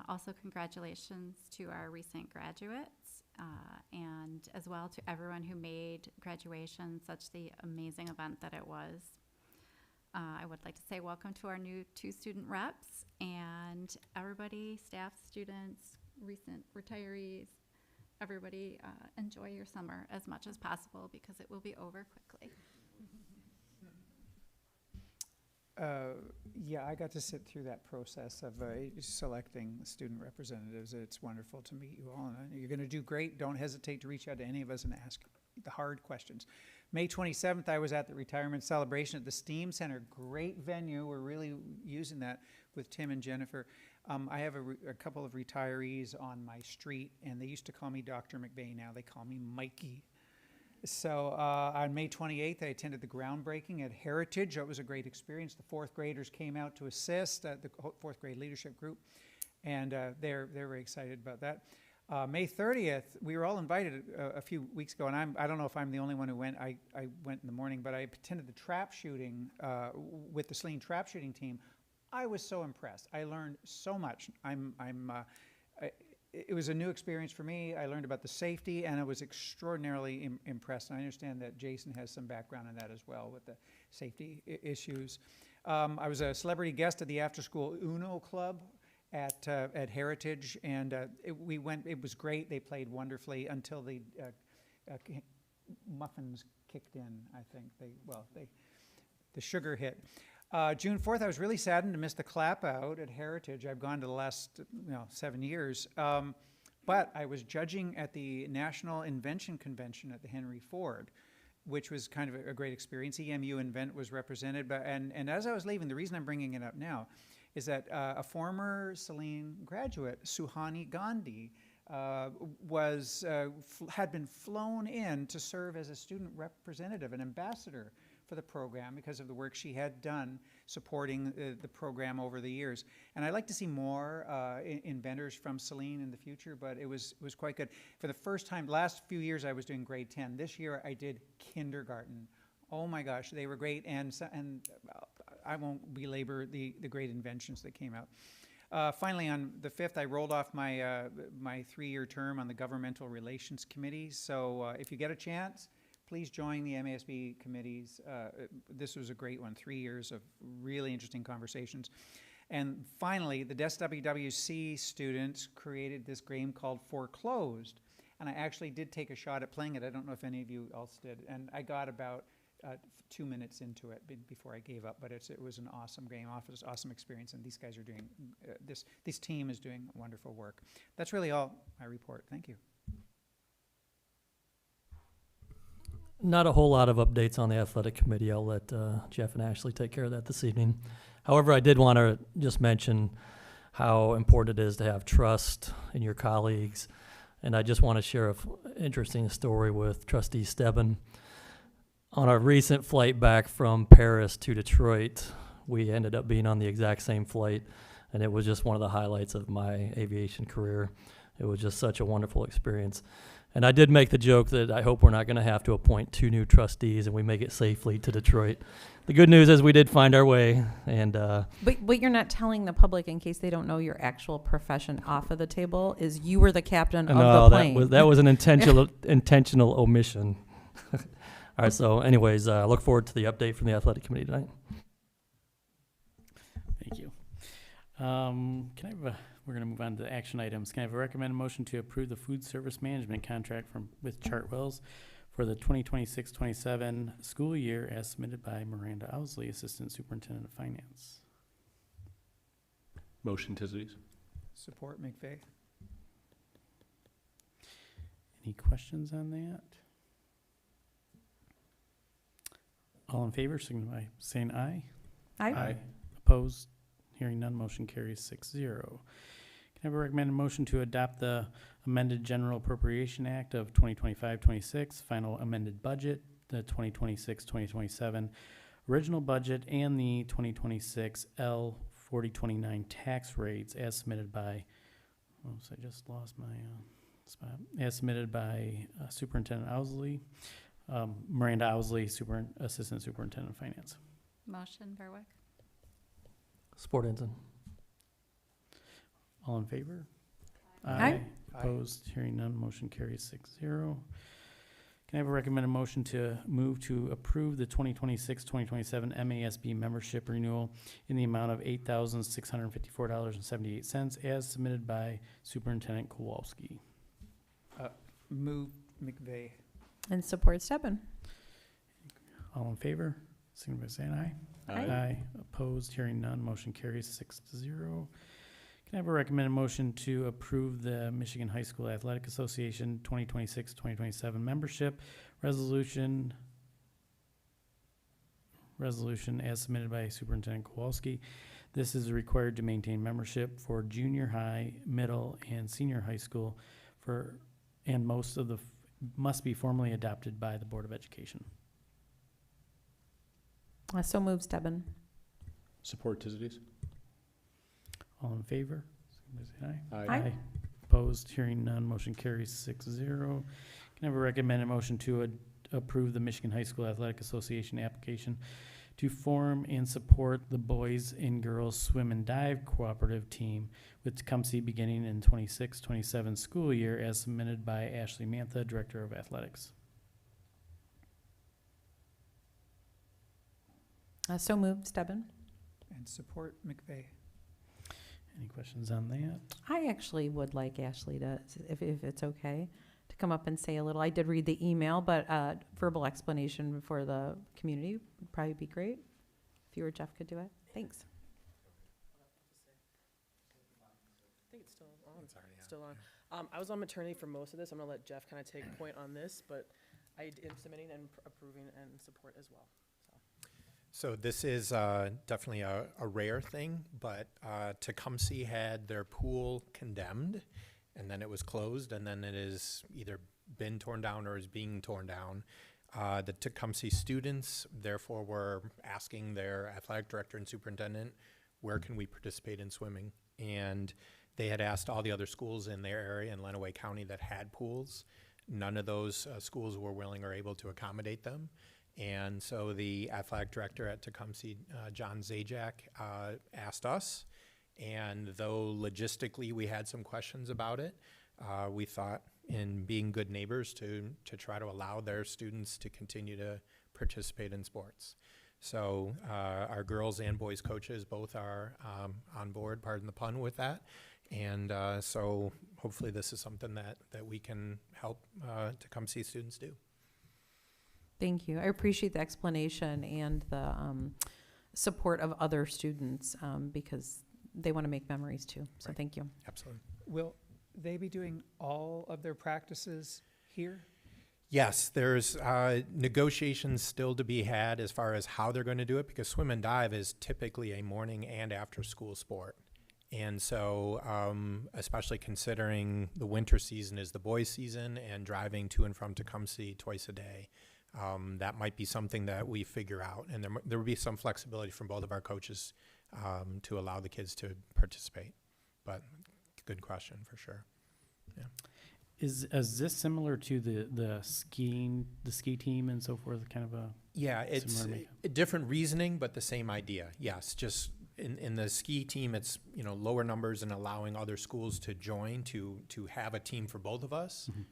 Also, congratulations to our recent graduates, and as well to everyone who made graduation such the amazing event that it was. I would like to say welcome to our new 2 student reps and everybody, staff, students, recent retirees, everybody enjoy your summer as much as possible because it will be over quickly. Yeah, I got to sit through that process of selecting student representatives. It's wonderful to meet you all. And you're going to do great. Don't hesitate to reach out to any of us and ask the hard questions. May 27th, I was at the retirement celebration at the STEAM Center. Great venue. We're really using that with Tim and Jennifer. I have a couple of retirees on my street, and they used to call me Dr. McVeigh. Now they call me Mikey. So on May 28th, I attended the groundbreaking at Heritage. It was a great experience. The 4th graders came out to assist, the 4th grade leadership group, and they're very excited about that. May 30th, we were all invited a few weeks ago, and I don't know if I'm the only one who went. I went in the morning, but I attended the trap shooting with the Saline trap shooting team. I was so impressed. I learned so much. It was a new experience for me. I learned about the safety, and I was extraordinarily impressed. And I understand that Jason has some background in that as well with the safety issues. I was a celebrity guest at the after-school Uno Club at Heritage, and we went. It was great. They played wonderfully until the muffins kicked in. I think the sugar hit. June 4th, I was really saddened to miss the clap out at Heritage. I've gone to the last 7 years. But I was judging at the National Invention Convention at the Henry Ford, which was kind of a great experience. EMU Invent was represented. And as I was leaving, the reason I'm bringing it up now is that a former Saline graduate, Suhani Gandhi, had been flown in to serve as a student representative, an ambassador for the program because of the work she had done supporting the program over the years. And I'd like to see more inventors from Saline in the future, but it was quite good. For the first time, last few years I was doing grade 10. This year I did kindergarten. Oh my gosh, they were great, and I won't belabor the great inventions that came out. Finally, on the 5th, I rolled off my 3-year term on the Governmental Relations Committee. So if you get a chance, please join the MASB committees. This was a great one, 3 years of really interesting conversations. And finally, the SWWC students created this game called Foreclosed. And I actually did take a shot at playing it. I don't know if any of you else did. And I got about 2 minutes into it before I gave up. But it was an awesome game, awesome experience. And these guys are doing, this team is doing wonderful work. That's really all my report. Thank you. Not a whole lot of updates on the athletic committee. I'll let Jeff and Ashley take care of that this evening. However, I did want to just mention how important it is to have trust in your colleagues. And I just want to share an interesting story with Trustee Stebbin. On our recent flight back from Paris to Detroit, we ended up being on the exact same flight, and it was just one of the highlights of my aviation career. It was just such a wonderful experience. And I did make the joke that I hope we're not going to have to appoint 2 new trustees and we make it safely to Detroit. The good news is we did find our way. And But you're not telling the public, in case they don't know your actual profession off of the table, is you were the captain of the plane. that was an intentional omission. All right, so anyways, I look forward to the update from the athletic committee tonight. Thank you. We're going to move on to the action items. Can I have a recommended motion to approve the food service management contract with Chartwells for the 2026-27 school year as submitted by Miranda Owsley, Assistant Superintendent of Finance? Motion, Tisdales. Support, McVeigh. Any questions on that? All in favor, signify by saying aye. Aye. Opposed? Hearing none, motion carries 6-0. Can I have a recommended motion to adopt the amended General Appropriation Act of 2025-26, final amended budget, the 2026-2027 original budget, and the 2026 L4029 tax rates as submitted by, I just lost my spot, as submitted by Superintendent Owsley, Miranda Owsley, Assistant Superintendent of Finance. Motion, Berwick. Support, Ensign. All in favor? Aye. Opposed? Hearing none, motion carries 6-0. Can I have a recommended motion to move to approve the 2026-2027 MASB membership renewal in the amount of $8,654.78 as submitted by Superintendent Kowalski? Move McVeigh. And support Steppen. All in favor, signify by saying aye. Aye. Opposed, hearing none, motion carries 6-0. Can I have a recommended motion to approve the Michigan High School Athletic Association 2026-2027 membership resolution as submitted by Superintendent Kowalski? This is required to maintain membership for junior high, middle, and senior high school and most of the must be formally adopted by the Board of Education. So move Steppen. Support Tizities. All in favor? Say aye. Aye. Opposed? Hearing none. Motion carries 6-0. Can I have a recommended motion to approve the Michigan High School Athletic Association application to form and support the boys and girls swim and dive cooperative team with Tecumseh beginning in 26-27 school year as submitted by Ashley Mantha, Director of Athletics? So moved Steppen. And support McVeigh. Any questions on that? I actually would like Ashley to, if it's okay, to come up and say a little. I did read the email, but verbal explanation for the community would probably be great. If you or Jeff could do it. Thanks. I think it's still on. Still on. I was on maternity for most of this. I'm going to let Jeff kind of take point on this, but I am submitting and approving and support as well. So this is definitely a rare thing, but Tecumseh had their pool condemned, and then it was closed, and then it is either been torn down or is being torn down. The Tecumseh students, therefore, were asking their athletic director and superintendent, where can we participate in swimming? And they had asked all the other schools in their area in Lenawee County that had pools. None of those schools were willing or able to accommodate them. And so the athletic director at Tecumseh, John Zajac, asked us, and though logistically we had some questions about it, we thought in being good neighbors to try to allow their students to continue to participate in sports. So our girls and boys coaches both are on board, pardon the pun, with that. And so hopefully this is something that we can help Tecumseh students do. Thank you. I appreciate the explanation and the support of other students because they want to make memories too. So Right. Thank you. Absolutely. Will they be doing all of their practices here? Yes, there's negotiations still to be had as far as how they're going to do it, because swim and dive is typically a morning and after school sport. And so, especially considering the winter season is the boys' season and driving to and from Tecumseh twice a day, that might be something that we figure out. And there will be some flexibility from both of our coaches to allow the kids to participate. But good question for sure. Yeah. Is this similar to the ski team and so forth? Kind of a it's a different reasoning, but the same idea. Yes, just in the ski team, it's lower numbers and allowing other schools to join to have a team for both of us. Mm-hmm.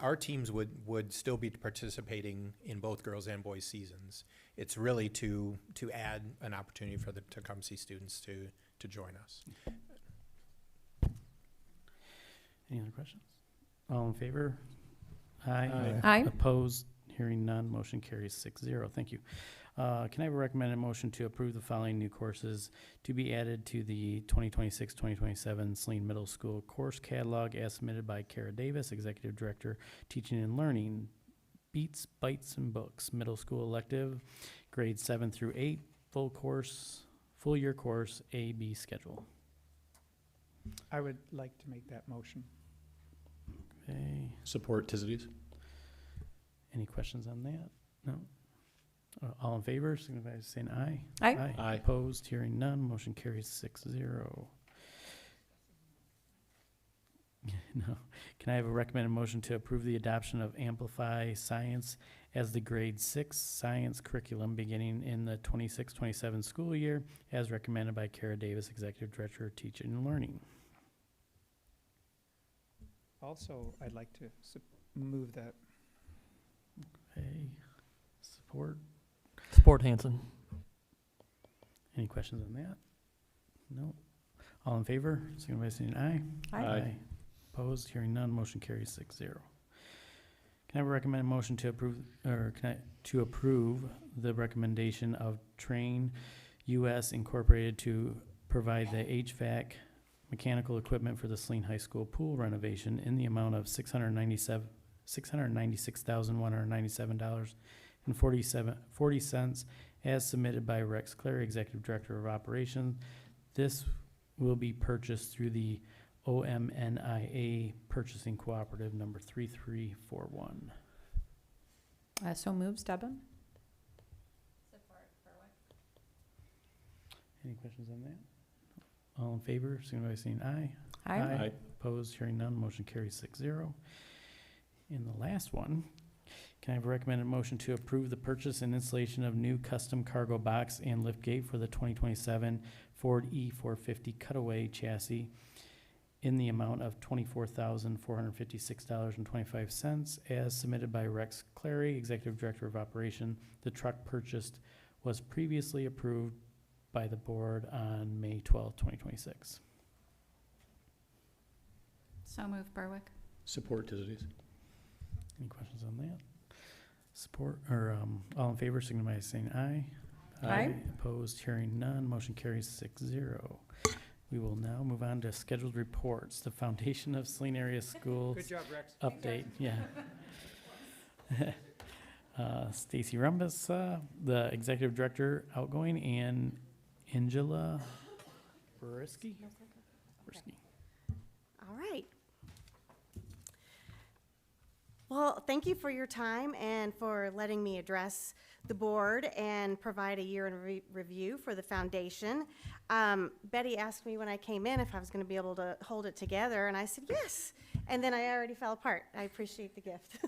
Our teams would still be participating in both girls and boys seasons. It's really to add an opportunity for the Tecumseh students to join us. Any other questions? All in favor? Aye. Aye. Opposed? Hearing none, motion carries 6-0. Thank you. Can I have a recommended motion to approve the following new courses to be added to the 2026-2027 Saline Middle School course catalog as submitted by Kara Davis, Executive Director, Teaching and Learning? Beats, Bites, and Books, Middle School Elective, grades 7 through 8, full year course, A-B schedule. I would like to make that motion. Okay. Support Tizities. Any questions on that? No? All in favor, signify by saying aye. Aye. Aye. Opposed, hearing none, motion carries 6-0. No. Can I have a recommended motion to approve the adoption of Amplify Science as the grade 6 science curriculum beginning in the 26-27 school year as recommended by Kara Davis, Executive Director of Teaching and Learning? Also, I'd like to move that. Okay. Support. Support Hanson. Any questions on that? No. All in favor, signify by saying aye. Aye. Opposed, hearing none, motion carries 6-0. Can I have a recommended motion to approve, to approve the recommendation of Train US Incorporated to provide the HVAC mechanical equipment for the Saline High School pool renovation in the amount of $696,197.40 as submitted by Rex Clary, Executive Director of Operations. This will be purchased through the OMNIA Purchasing Cooperative number 3341. So moves, Debon? Any questions on that? All in favor, signify by saying aye. Aye. Opposed, hearing none, motion carries 6-0. And the last one, can I have a recommended motion to approve the purchase and installation of new custom cargo box and lift gate for the 2027 Ford E450 cutaway chassis in the amount of $24,456.25 as submitted by Rex Clary, Executive Director of Operation. The truck purchased was previously approved by the board on May 12, 2026. So moved, Berwick. Support Trustees. Any questions on that? Support, or all in favor, signify by saying aye. Aye. Opposed, hearing none, motion carries 6-0. We will now move on to scheduled reports. The Foundation of Saline Area Schools Good job, Rex. update, yeah. Stacy Rumbus, the Executive Director, outgoing, and Angela Brisky. All right. Well, thank you for your time and for letting me address the board and provide a year in review for the foundation. Betty asked me when I came in if I was going to be able to hold it together, and I said yes. And then I already fell apart. I appreciate the gift.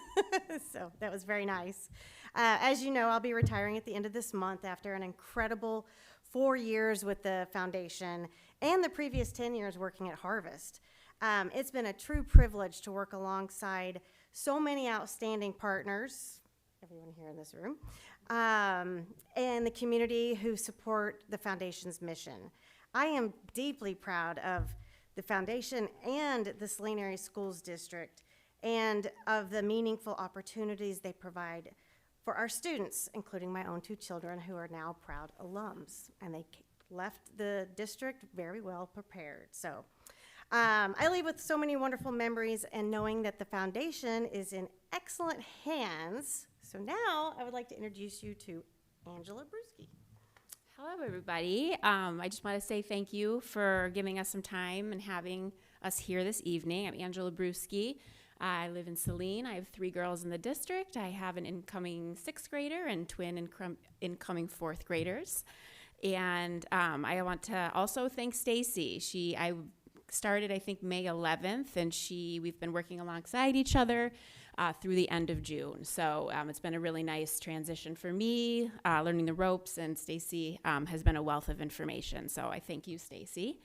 So that was very nice. As you know, I'll be retiring at the end of this month after an incredible 4 years with the foundation and the previous 10 years working at Harvest. It's been a true privilege to work alongside so many outstanding partners, everyone here in this room, and the community who support the foundation's mission. I am deeply proud of the foundation and the Saline Area Schools District and of the meaningful opportunities they provide for our students, including my own 2 children who are now proud alums, and they left the district very well prepared. So I leave with so many wonderful memories and knowing that the foundation is in excellent hands. So now I would like to introduce you to Angela Brewski. Hello, everybody. I just want to say thank you for giving us some time and having us here this evening. I'm Angela Brewski. I live in Saline. I have 3 girls in the district. I have an incoming 6th grader and twin incoming 4th graders. And I want to also thank Stacy. I started, I think, May 11th, and we've been working alongside each other through the end of June. So it's been a really nice transition for me, learning the ropes, and Stacy has been a wealth of information. So I thank you, Stacy.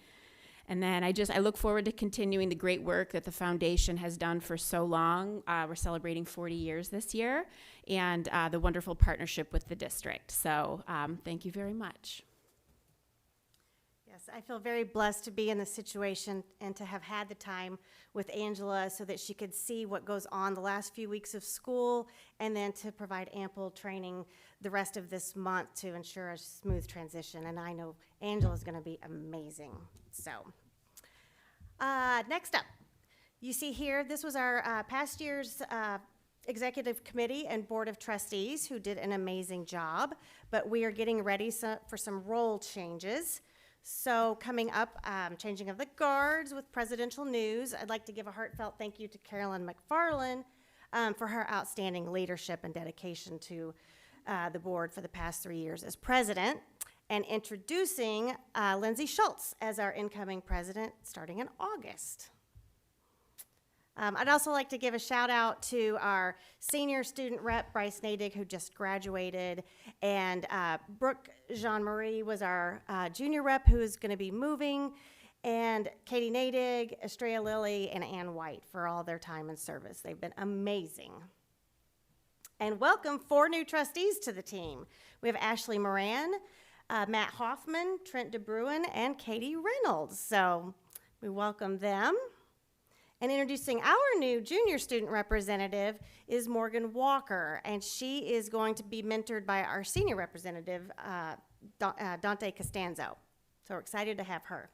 And then I look forward to continuing the great work that the foundation has done for so long. We're celebrating 40 years this year, and the wonderful partnership with the district. So thank you very much. Yes, I feel very blessed to be in this situation and to have had the time with Angela so that she could see what goes on the last few weeks of school and then to provide ample training the rest of this month to ensure a smooth transition. And I know Angela's going to be amazing. So next up, you see here, this was our past year's Executive Committee and Board of Trustees who did an amazing job, but we are getting ready for some role changes. So coming up, changing of the guards with presidential news. I'd like to give a heartfelt thank you to Carolyn McFarland for her outstanding leadership and dedication to the board for the past 3 years as president, and introducing Lindsay Schultz as our incoming president starting in August. I'd also like to give a shout out to our senior student rep, Bryce Nadig, who just graduated, and Brooke Jean-Marie was our junior rep who is going to be moving, and Katie Nadig, Estrella Lilly, and Ann White for all their time and service. They've been amazing. And welcome 4 new trustees to the team. We have Ashley Moran, Matt Hoffman, Trent DeBruin, and Katie Reynolds. So we welcome them. And introducing our new junior student representative is Morgan Walker, and she is going to be mentored by our senior representative, Dante Costanzo. So we're excited to have her.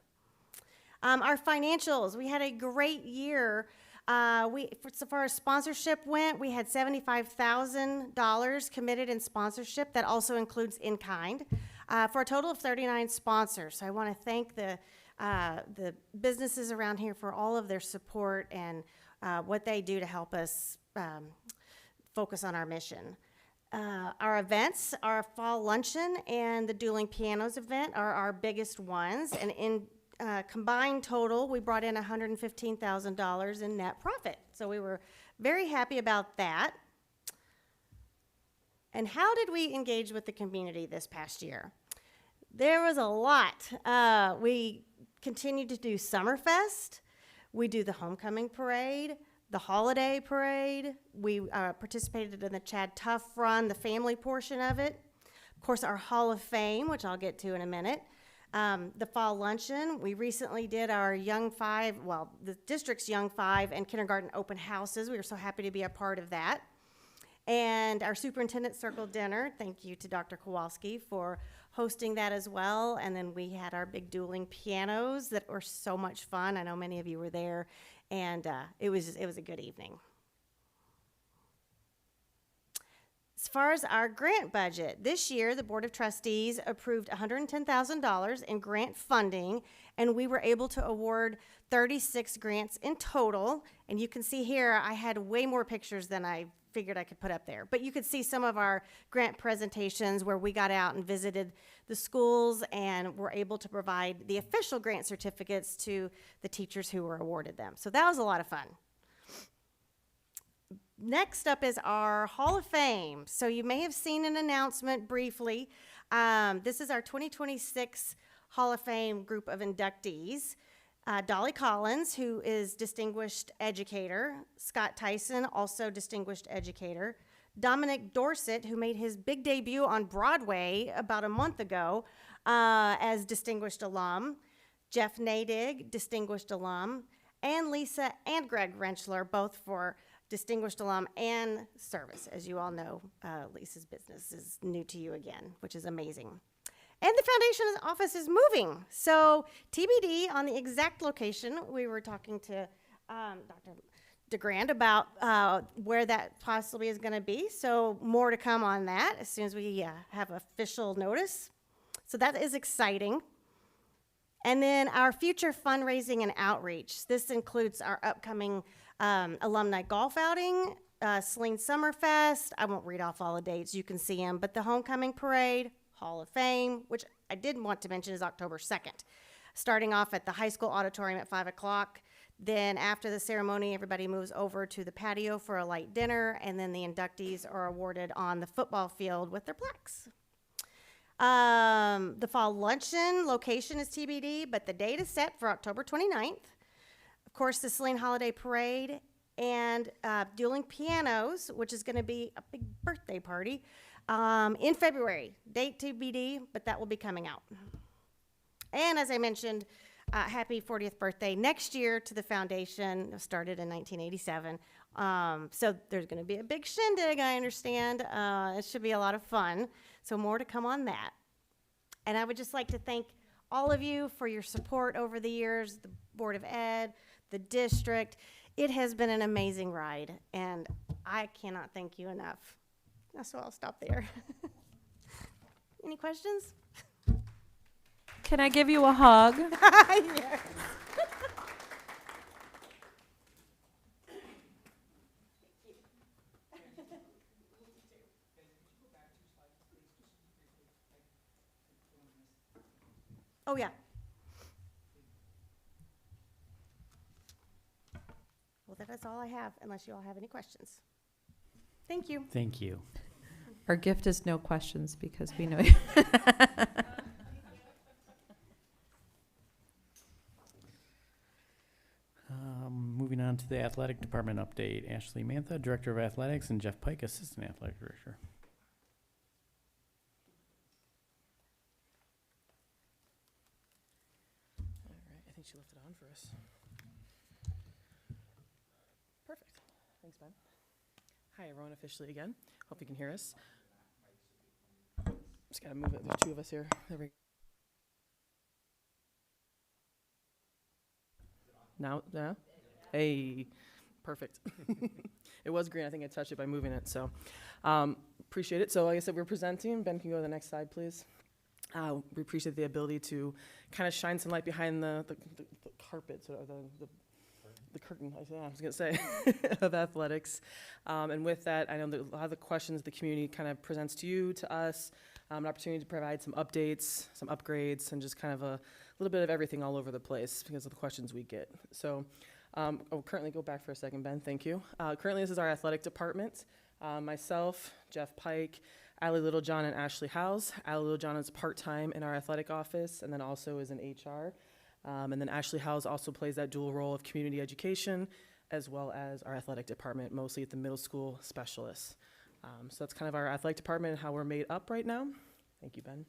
Our financials, we had a great year. So far as sponsorship went, we had $75,000 committed in sponsorship. That also includes in-kind, for a total of 39 sponsors. So I want to thank the businesses around here for all of their support and what they do to help us focus on our mission. Our events, our fall luncheon and the Dueling Pianos event are our biggest ones, and in combined total, we brought in $115,000 in net profit. So we were very happy about that. And how did we engage with the community this past year? There was a lot. We continued to do Summerfest. We do the homecoming parade, the holiday parade. We participated in the Chad Tuff Run, the family portion of it. Of course, our Hall of Fame, which I'll get to in a minute. The fall luncheon, we recently did our Young Five, well, the district's Young Five and kindergarten open houses. We were so happy to be a part of that. And our superintendent circle dinner, thank you to Dr. Kowalski for hosting that as well. And then we had our big dueling pianos that were so much fun. I know many of you were there, and it was a good evening. As far as our grant budget, this year the Board of Trustees approved $110,000 in grant funding, and we were able to award 36 grants in total. And you can see here I had way more pictures than I figured I could put up there. But you could see some of our grant presentations where we got out and visited the schools and were able to provide the official grant certificates to the teachers who were awarded them. So that was a lot of fun. Next up is our Hall of Fame. So you may have seen an announcement briefly. This is our 2026 Hall of Fame group of inductees. Dolly Collins, who is Distinguished Educator. Scott Tyson, also Distinguished Educator. Dominic Dorset, who made his big debut on Broadway about a month ago as Distinguished Alum. Jeff Nadig, Distinguished Alum. And Lisa and Greg Rentschler, both for Distinguished Alum and Service. As you all know, Lisa's business is new to you again, which is amazing. And the foundation office is moving. So TBD on the exact location. We were talking to Dr. DeGrand about where that possibly is going to be. So more to come on that as soon as we have official notice. So that is exciting. And then our future fundraising and outreach. This includes our upcoming alumni golf outing, Saline Summerfest. I won't read off all the dates. You can see them. But the homecoming parade, Hall of Fame, which I did want to mention is October 2nd, starting off at the high school auditorium at 5 o'clock. Then after the ceremony, everybody moves over to the patio for a light dinner, and then the inductees are awarded on the football field with their plaques. The fall luncheon location is TBD, but the date is set for October 29th. Of course, the Saline Holiday Parade and Dueling Pianos, which is going to be a big birthday party in February. Date TBD, but that will be coming out. And as I mentioned, happy 40th birthday next year to the foundation. It started in 1987. So there's going to be a big shindig, I understand. It should be a lot of fun. So more to come on that. And I would just like to thank all of you for your support over the years, the Board of Ed, the district. It has been an amazing ride, and I cannot thank you enough. So I'll stop there. Any questions? Can I give you a hug? Yes. Oh, yeah. Well, that is all I have, unless you all have any questions. Thank you. Thank you. Our gift is no questions because we know you. Moving on on to the athletic department update. Ashley Mantha, Director of Athletics, and Jeff Pike, Assistant Athletic Director. All right, I think she left it on for us. Perfect. Thanks, Ben. Hi, everyone, officially again. Hope you can hear us. Just gotta move it. There's two of us here. There we go. Now? Hey, perfect. It was green. I think I touched it by moving it, so appreciate it. So like I said, we're presenting. Ben, can you go to the next slide, please? We appreciate the ability to kind of shine some light behind the carpet, so the curtain, I was going to say, of athletics. And with that, I know that a lot of the questions the community kind of presents to you, to us, an opportunity to provide some updates, some upgrades, and just kind of a little bit of everything all over the place because of the questions we get. So I'll currently go back for a second, Ben, thank you. Currently, this is our athletic department. Myself, Jeff Pike, Allie Littlejohn, and Ashley Howes. Allie Littlejohn is part-time in our athletic office and then also is in HR. And then Ashley Howes also plays that dual role of community education as well as our athletic department, mostly at the middle school specialists. So that's kind of our athletic department and how we're made up right now. Thank you, Ben.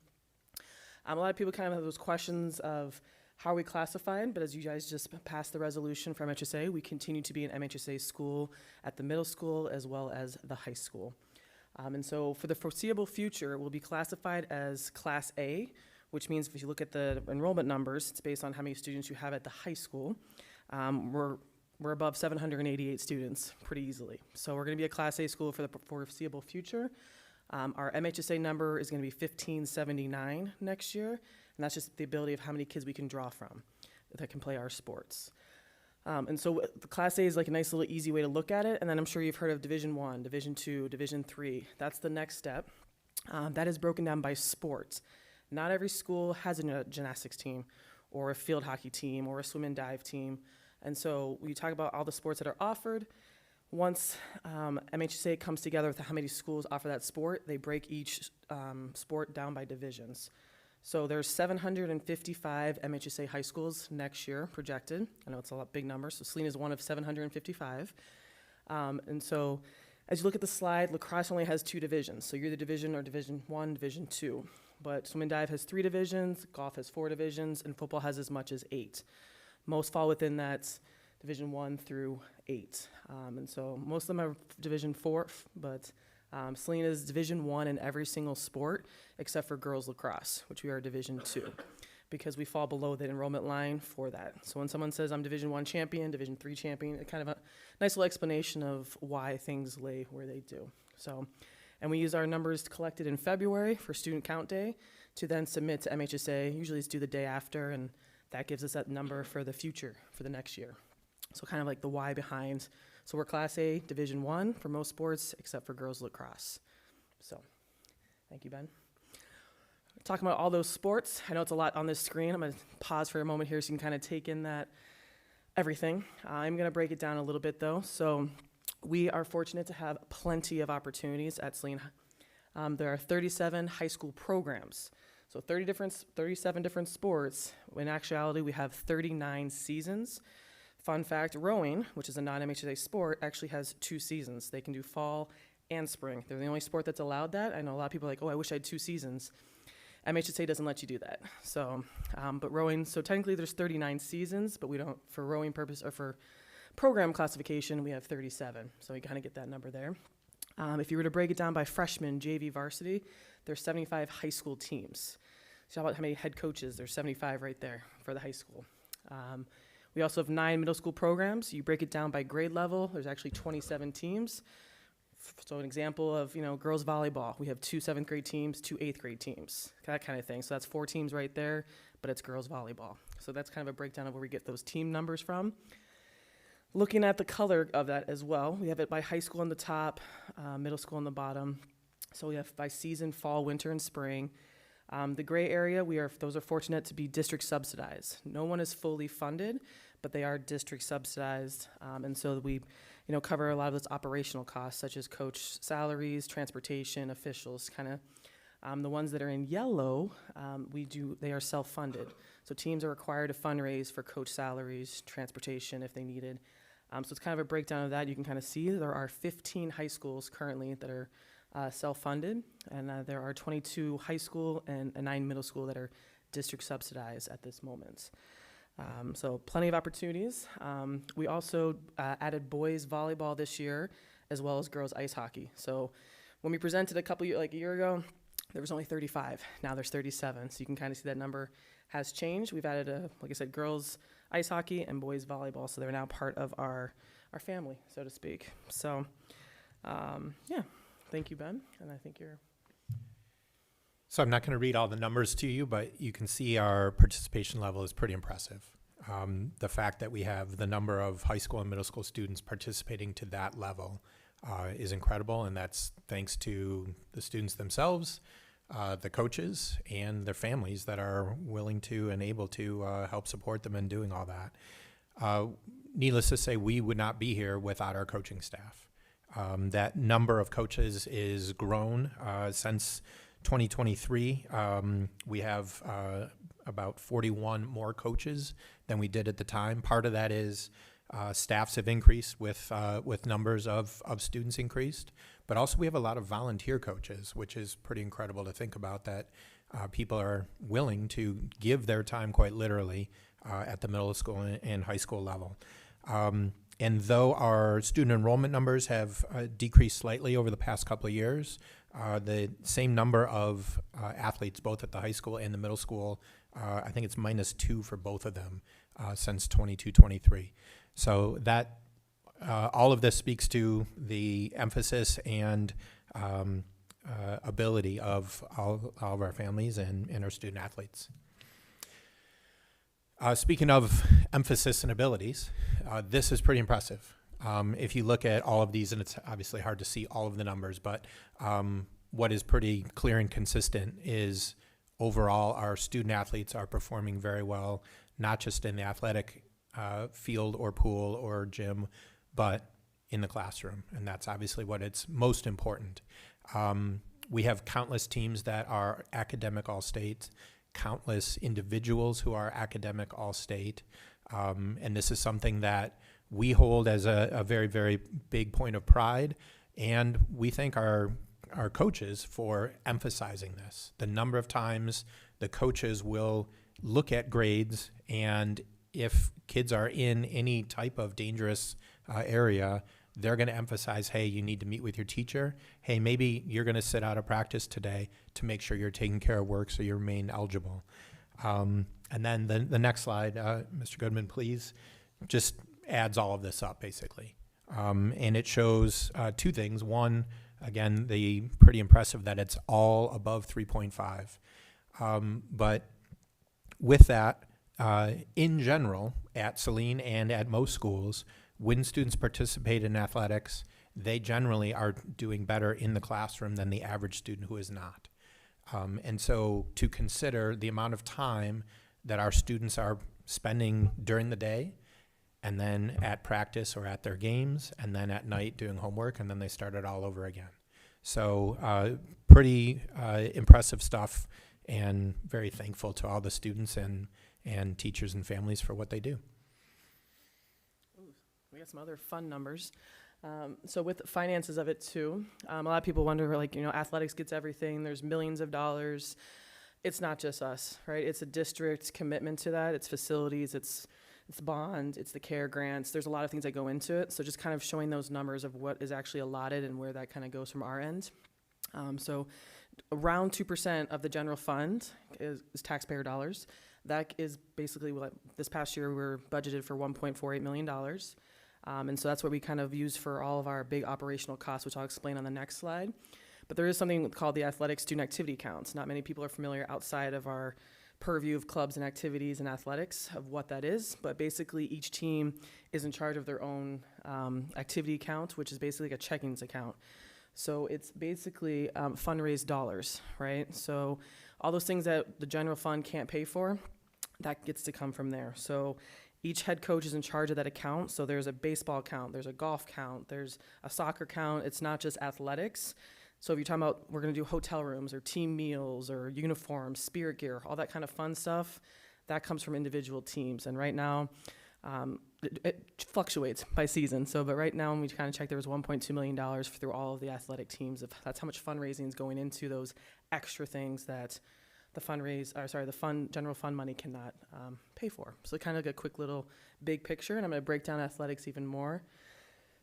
A lot of people kind of have those questions of how are we classified, but as you guys just passed the resolution for MHSA, we continue to be an MHSA school at the middle school as well as the high school. And so for the foreseeable future, we'll be classified as Class A, which means if you look at the enrollment numbers, it's based on how many students you have at the high school. We're above 788 students pretty easily. So we're going to be a Class A school for the foreseeable future. Our MHSA number is going to be 1579 next year, and that's just the ability of how many kids we can draw from that can play our sports. And so the Class A is like a nice little easy way to look at it, and then I'm sure you've heard of Division I, Division II, Division III. That's the next step. That is broken down by sport. Not every school has a gymnastics team or a field hockey team or a swim and dive team. And so when you talk about all the sports that are offered, once MHSA comes together with how many schools offer that sport, they break each sport down by divisions. So there's 755 MHSA high schools next year projected. I know it's a lot big number, so Saline is one of 755. And so as you look at the slide, lacrosse only has 2 divisions. So you're the division or Division I, Division II. But swim and dive has 3 divisions, golf has 4 divisions, and football has as much as 8. Most fall within that Division 1 through 8. And so most of them are Division 4, but Saline is Division 1 in every single sport except for girls lacrosse, which we are Division 2, because we fall below the enrollment line for that. So when someone says I'm Division 1 champion, Division 3 champion, it's kind of a nice little explanation of why things lay where they do. So, and we use our numbers collected in February for Student Count Day to then submit to MHSA. Usually it's due the day after, and that gives us that number for the future, for the next year. So kind of like the why behind. So we're Class A, Division 1 for most sports except for girls lacrosse. So, thank you, Ben. Talking about all those sports, I know it's a lot on this screen. I'm going to pause for a moment here so you can kind of take in that everything. I'm going to break it down a little bit, though. So we are fortunate to have plenty of opportunities at Saline. There are 37 high school programs. So 37 different sports. In actuality, we have 39 seasons. Fun fact, rowing, which is a non-MHSA sport, actually has 2 seasons. They can do fall and spring. They're the only sport that's allowed that. I know a lot of people are like, oh, I wish I had 2 seasons. MHSA doesn't let you do that. So, but rowing, so technically there's 39 seasons, but we don't, for rowing purpose, or for program classification, we have 37. So you kind of get that number there. If you were to break it down by freshman, JV, varsity, there's 75 high school teams. So how about how many head coaches? There's 75 right there for the high school. We also have 9 middle school programs. You break it down by grade level. There's actually 27 teams. So an example of, girls volleyball. We have 2 7th grade teams, 2 8th grade teams, that kind of thing. So that's 4 teams right there, but it's girls volleyball. So that's kind of a breakdown of where we get those team numbers from. Looking at the color of that as well, we have it by high school on the top, middle school on the bottom. So we have by season, fall, winter, and spring. The gray area, those are fortunate to be district subsidized. No one is fully funded, but they are district subsidized. And so we, cover a lot of those operational costs, such as coach salaries, transportation, officials, kind of. The ones that are in yellow, they are self-funded. So teams are required to fundraise for coach salaries, transportation if they needed. So it's kind of a breakdown of that. You can kind of see there are 15 high schools currently that are self-funded, and there are 22 high school and 9 middle school that are district subsidized at this moment. So plenty of opportunities. We also added boys volleyball this year, as well as girls ice hockey. So when we presented a year ago, there was only 35. Now there's 37. So you can kind of see that number has changed. We've added, like I said, girls ice hockey and boys volleyball. So they're now part of our family, so to speak. So, yeah, thank you, Ben. And I think you're... So I'm not going to read all the numbers to you, but you can see our participation level is pretty impressive. The fact that we have the number of high school and middle school students participating to that level is incredible, and that's thanks to the students themselves, the coaches, and their families that are willing to and able to help support them in doing all that. Needless to say, we would not be here without our coaching staff. That number of coaches is grown since 2023. We have about 41 more coaches than we did at the time. Part of that is staffs have increased with numbers of students increased, but also we have a lot of volunteer coaches, which is pretty incredible to think about, that people are willing to give their time quite literally at the middle school and high school level. And though our student enrollment numbers have decreased slightly over the past couple of years, the same number of athletes, both at the high school and the middle school, I think it's -2 for both of them since 22-23. So that all of this speaks to the emphasis and ability of all of our families and our student athletes. Speaking of emphasis and abilities, this is pretty impressive. If you look at all of these, and it's obviously hard to see all of the numbers, but what is pretty clear and consistent is overall our student athletes are performing very well, not just in the athletic field or pool or gym, but in the classroom. And that's obviously what it's most important. We have countless teams that are academic all-state, countless individuals who are academic all-state. And this is something that we hold as a very, very big point of pride. And we thank our coaches for emphasizing this. The number of times the coaches will look at grades, and if kids are in any type of dangerous area, they're going to emphasize, hey, you need to meet with your teacher. Hey, maybe you're going to sit out of practice today to make sure you're taking care of work so you remain eligible. And then the next slide, Mr. Goodman, please, just adds all of this up, basically. And it shows two things. One, again, the pretty impressive that it's all above 3.5. But with that, in general, at Saline and at most schools, when students participate in athletics, they generally are doing better in the classroom than the average student who is not. And so to consider the amount of time that our students are spending during the day, and then at practice or at their games, and then at night doing homework, and then they start it all over again. So pretty impressive stuff, and very thankful to all the students and teachers and families for what they do. We got some other fun numbers. So with the finances of it too, a lot of people wonder, athletics gets everything. There's millions of dollars. It's not just us, right? It's a district's commitment to that. It's facilities, it's bond, it's the care grants. There's a lot of things that go into it. So just kind of showing those numbers of what is actually allotted and where that kind of goes from our end. So around 2% of the general fund is taxpayer dollars. That is basically what this past year we were budgeted for $1.48 million. And so that's what we kind of use for all of our big operational costs, which I'll explain on the next slide. But there is something called the athletic student activity counts. Not many people are familiar outside of our purview of clubs and activities and athletics of what that is. But basically each team is in charge of their own activity account, which is basically like a checkings account. So it's basically fundraised dollars, right? So all those things that the general fund can't pay for, that gets to come from there. So each head coach is in charge of that account. So there's a baseball count, there's a golf count, there's a soccer count. It's not just athletics. So if you're talking about we're going to do hotel rooms or team meals or uniforms, spirit gear, all that kind of fun stuff, that comes from individual teams. And right now, It fluctuates by season. So, but right now, when we kind of checked, there was $1.2 million through all of the athletic teams. That's how much fundraising is going into those extra things that the general fund money cannot pay for. So kind of like a quick little big picture, and I'm going to break down athletics even more.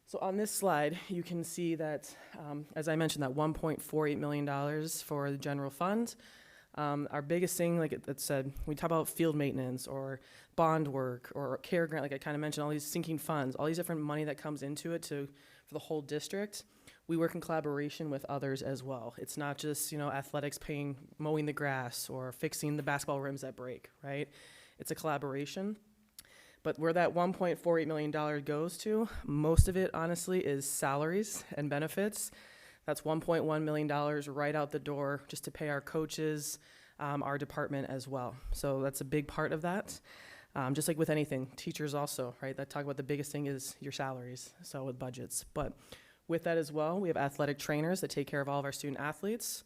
So on this slide, you can see that, as I mentioned, that $1.48 million for the general fund. Our biggest thing, like it said, we talk about field maintenance or bond work or care grant, like I kind of mentioned, all these sinking funds, all these different money that comes into it for the whole district. We work in collaboration with others as well. It's not just, athletics mowing the grass or fixing the basketball rims that break, right? It's a collaboration. But where that $1.48 million goes to, most of it, honestly, is salaries and benefits. That's $1.1 million right out the door just to pay our coaches, our department as well. So that's a big part of that. Just like with anything, teachers also, right? That talk about the biggest thing is your salaries, so with budgets. But with that as well, we have athletic trainers that take care of all of our student athletes.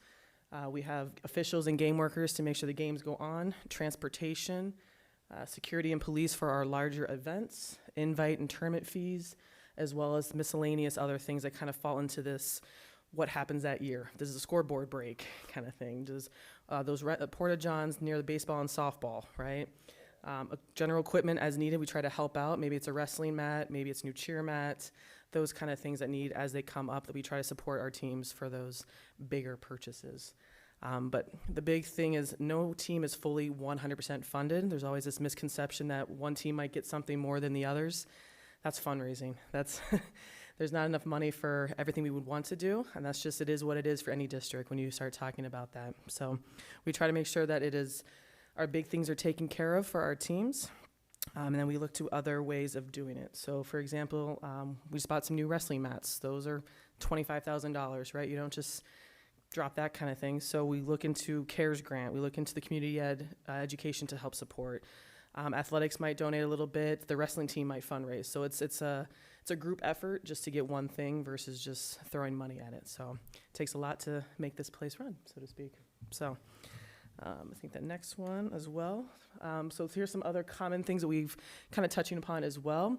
We have officials and game workers to make sure the games go on, transportation, security and police for our larger events, invite and tournament fees, as well as miscellaneous other things that kind of fall into this, what happens that year. Does the scoreboard break kind of thing? Does those porta-johns near the baseball and softball, right? General equipment as needed, we try to help out. Maybe it's a wrestling mat, maybe it's new cheer mat, those kind of things that need as they come up, that we try to support our teams for those bigger purchases. But the big thing is no team is fully 100% funded. There's always this misconception that one team might get something more than the others. That's fundraising. There's not enough money for everything we would want to do, and that's just, it is what it is for any district when you start talking about that. So we try to make sure that our big things are taken care of for our teams, and then we look to other ways of doing it. So for example, we just bought some new wrestling mats. Those are $25,000, right? You don't just drop that kind of thing. So we look into CARES grant. We look into the community education to help support. Athletics might donate a little bit. The wrestling team might fundraise. So it's a group effort just to get one thing versus just throwing money at it. So it takes a lot to make this place run, so to speak. So I think the next one as well. So here's some other common things that we've kind of touching upon as well.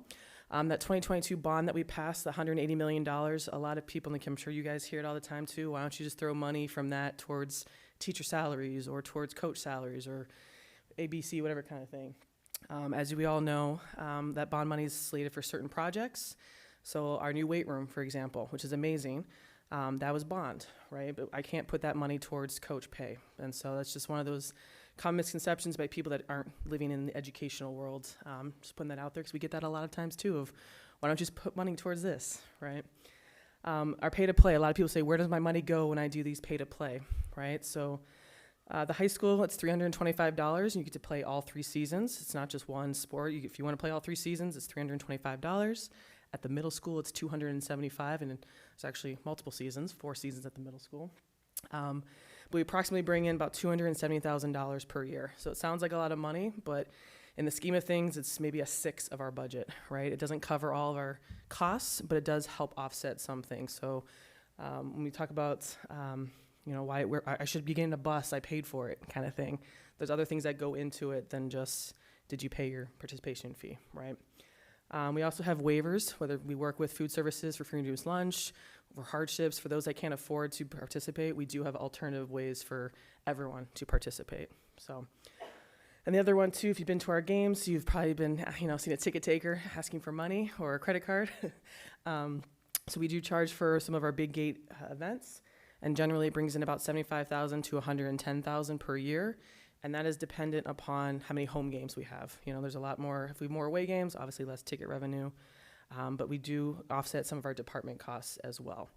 That 2022 bond that we passed, the $180 million, a lot of people, and I'm sure you guys hear it all the time too, why don't you just throw money from that towards teacher salaries or towards coach salaries or ABC, whatever kind of thing. As we all know, that bond money is slated for certain projects. So our new weight room, for example, which is amazing, that was bond, right? But I can't put that money towards coach pay. And so that's just one of those common misconceptions by people that aren't living in the educational world. Just putting that out there because we get that a lot of times too of, why don't you just put money towards this, right? Our pay to play, a lot of people say, where does my money go when I do these pay to play, right? So the high school, it's $325, and you get to play all 3 seasons. It's not just one sport. If you want to play all 3 seasons, it's $325. At the middle school, it's $275, and it's actually multiple seasons, 4 seasons at the middle school. But we approximately bring in about $270,000 per year. So it sounds like a lot of money, but in the scheme of things, it's maybe a sixth of our budget, right? It doesn't cover all of our costs, but it does help offset some things. So when we talk about why I should be getting a bus, I paid for it kind of thing. There's other things that go into it than just, did you pay your participation fee, right? We also have waivers, whether we work with food services for free and reduced lunch, for hardships, for those that can't afford to participate, we do have alternative ways for everyone to participate. So, and the other one too, if you've been to our games, you've probably been, seen a ticket taker asking for money or a credit card. So we do charge for some of our big gate events. And generally it brings in about $75,000 to $110,000 per year. And that is dependent upon how many home games we have. There's a lot more, if we have more away games, obviously less ticket revenue. But we do offset some of our department costs as well.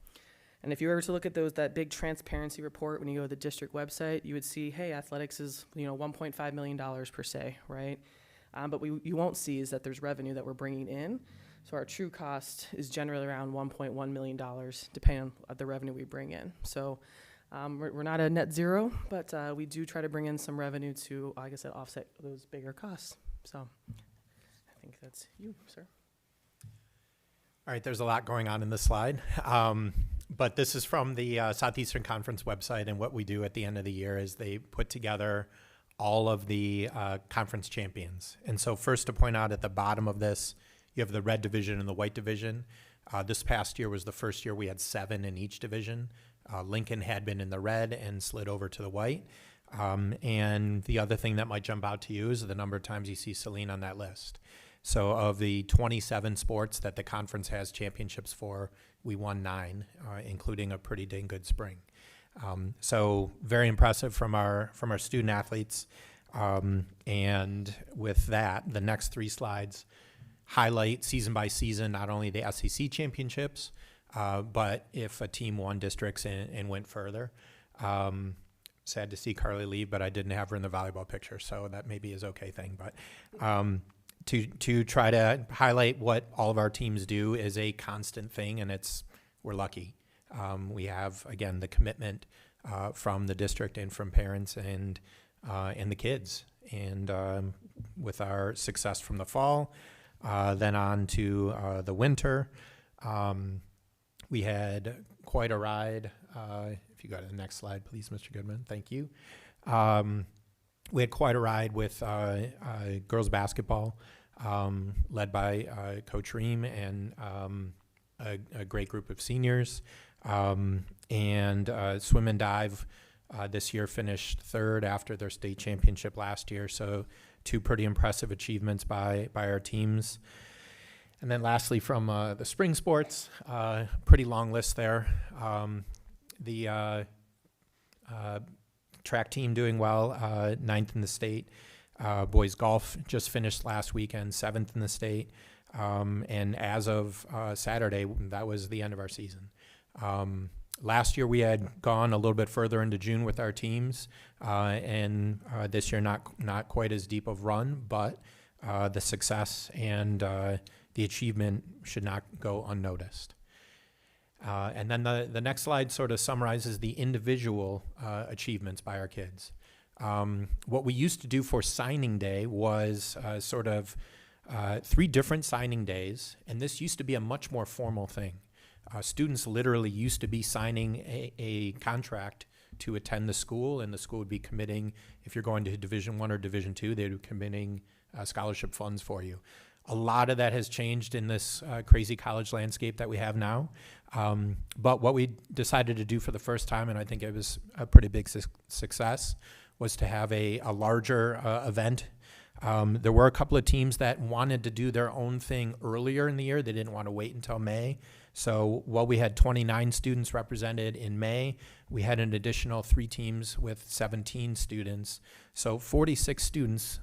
And if you were to look at that big transparency report, when you go to the district website, you would see, hey, athletics is, $1.5 million per se, right? But you won't see is that there's revenue that we're bringing in. So our true cost is generally around $1.1 million, depending on the revenue we bring in. So we're not a net zero, but we do try to bring in some revenue to, like I said, offset those bigger costs. So I think that's you, sir. All right, there's a lot going on in this slide. But this is from the Southeastern Conference website, and what we do at the end of the year is they put together all of the conference champions. And so first to point out at the bottom of this, you have the red division and the white division. This past year was the first year we had 7 in each division. Lincoln had been in the red and slid over to the white. And the other thing that might jump out to you is the number of times you see Saline on that list. So of the 27 sports that the conference has championships for, we won 9, including a pretty dang good spring. So very impressive from our student athletes. And with that, the next 3 slides highlight season by season, not only the SEC championships, but if a team won districts and went further. Sad to see Carly leave, but I didn't have her in the volleyball picture, so that maybe is okay thing. But to try to highlight what all of our teams do is a constant thing, and we're lucky. We have, again, the commitment from the district and from parents and the kids. And with our success from the fall, then on to the winter, we had quite a ride. If you go to the next slide, please, Mr. Goodman. Thank you. We had quite a ride with girls basketball, led by Coach Ream and a great group of seniors. And swim and dive this year finished 3rd after their state championship last year. So 2 pretty impressive achievements by our teams. And then lastly, from the spring sports, pretty long list there. The track team doing well, 9th in the state. Boys golf just finished last weekend, 7th in the state. And as of Saturday, that was the end of our season. Last year we had gone a little bit further into June with our teams, and this year not quite as deep of run, but the success and the achievement should not go unnoticed. And then the next slide sort of summarizes the individual achievements by our kids. What we used to do for signing day was sort of 3 different signing days, and this used to be a much more formal thing. Students literally used to be signing a contract to attend the school, and the school would be committing, if you're going to Division I or Division II, they'd be committing scholarship funds for you. A lot of that has changed in this crazy college landscape that we have now. But what we decided to do for the first time, and I think it was a pretty big success, was to have a larger event. There were a couple of teams that wanted to do their own thing earlier in the year. They didn't want to wait until May. So while we had 29 students represented in May, we had an additional 3 teams with 17 students. So 46 students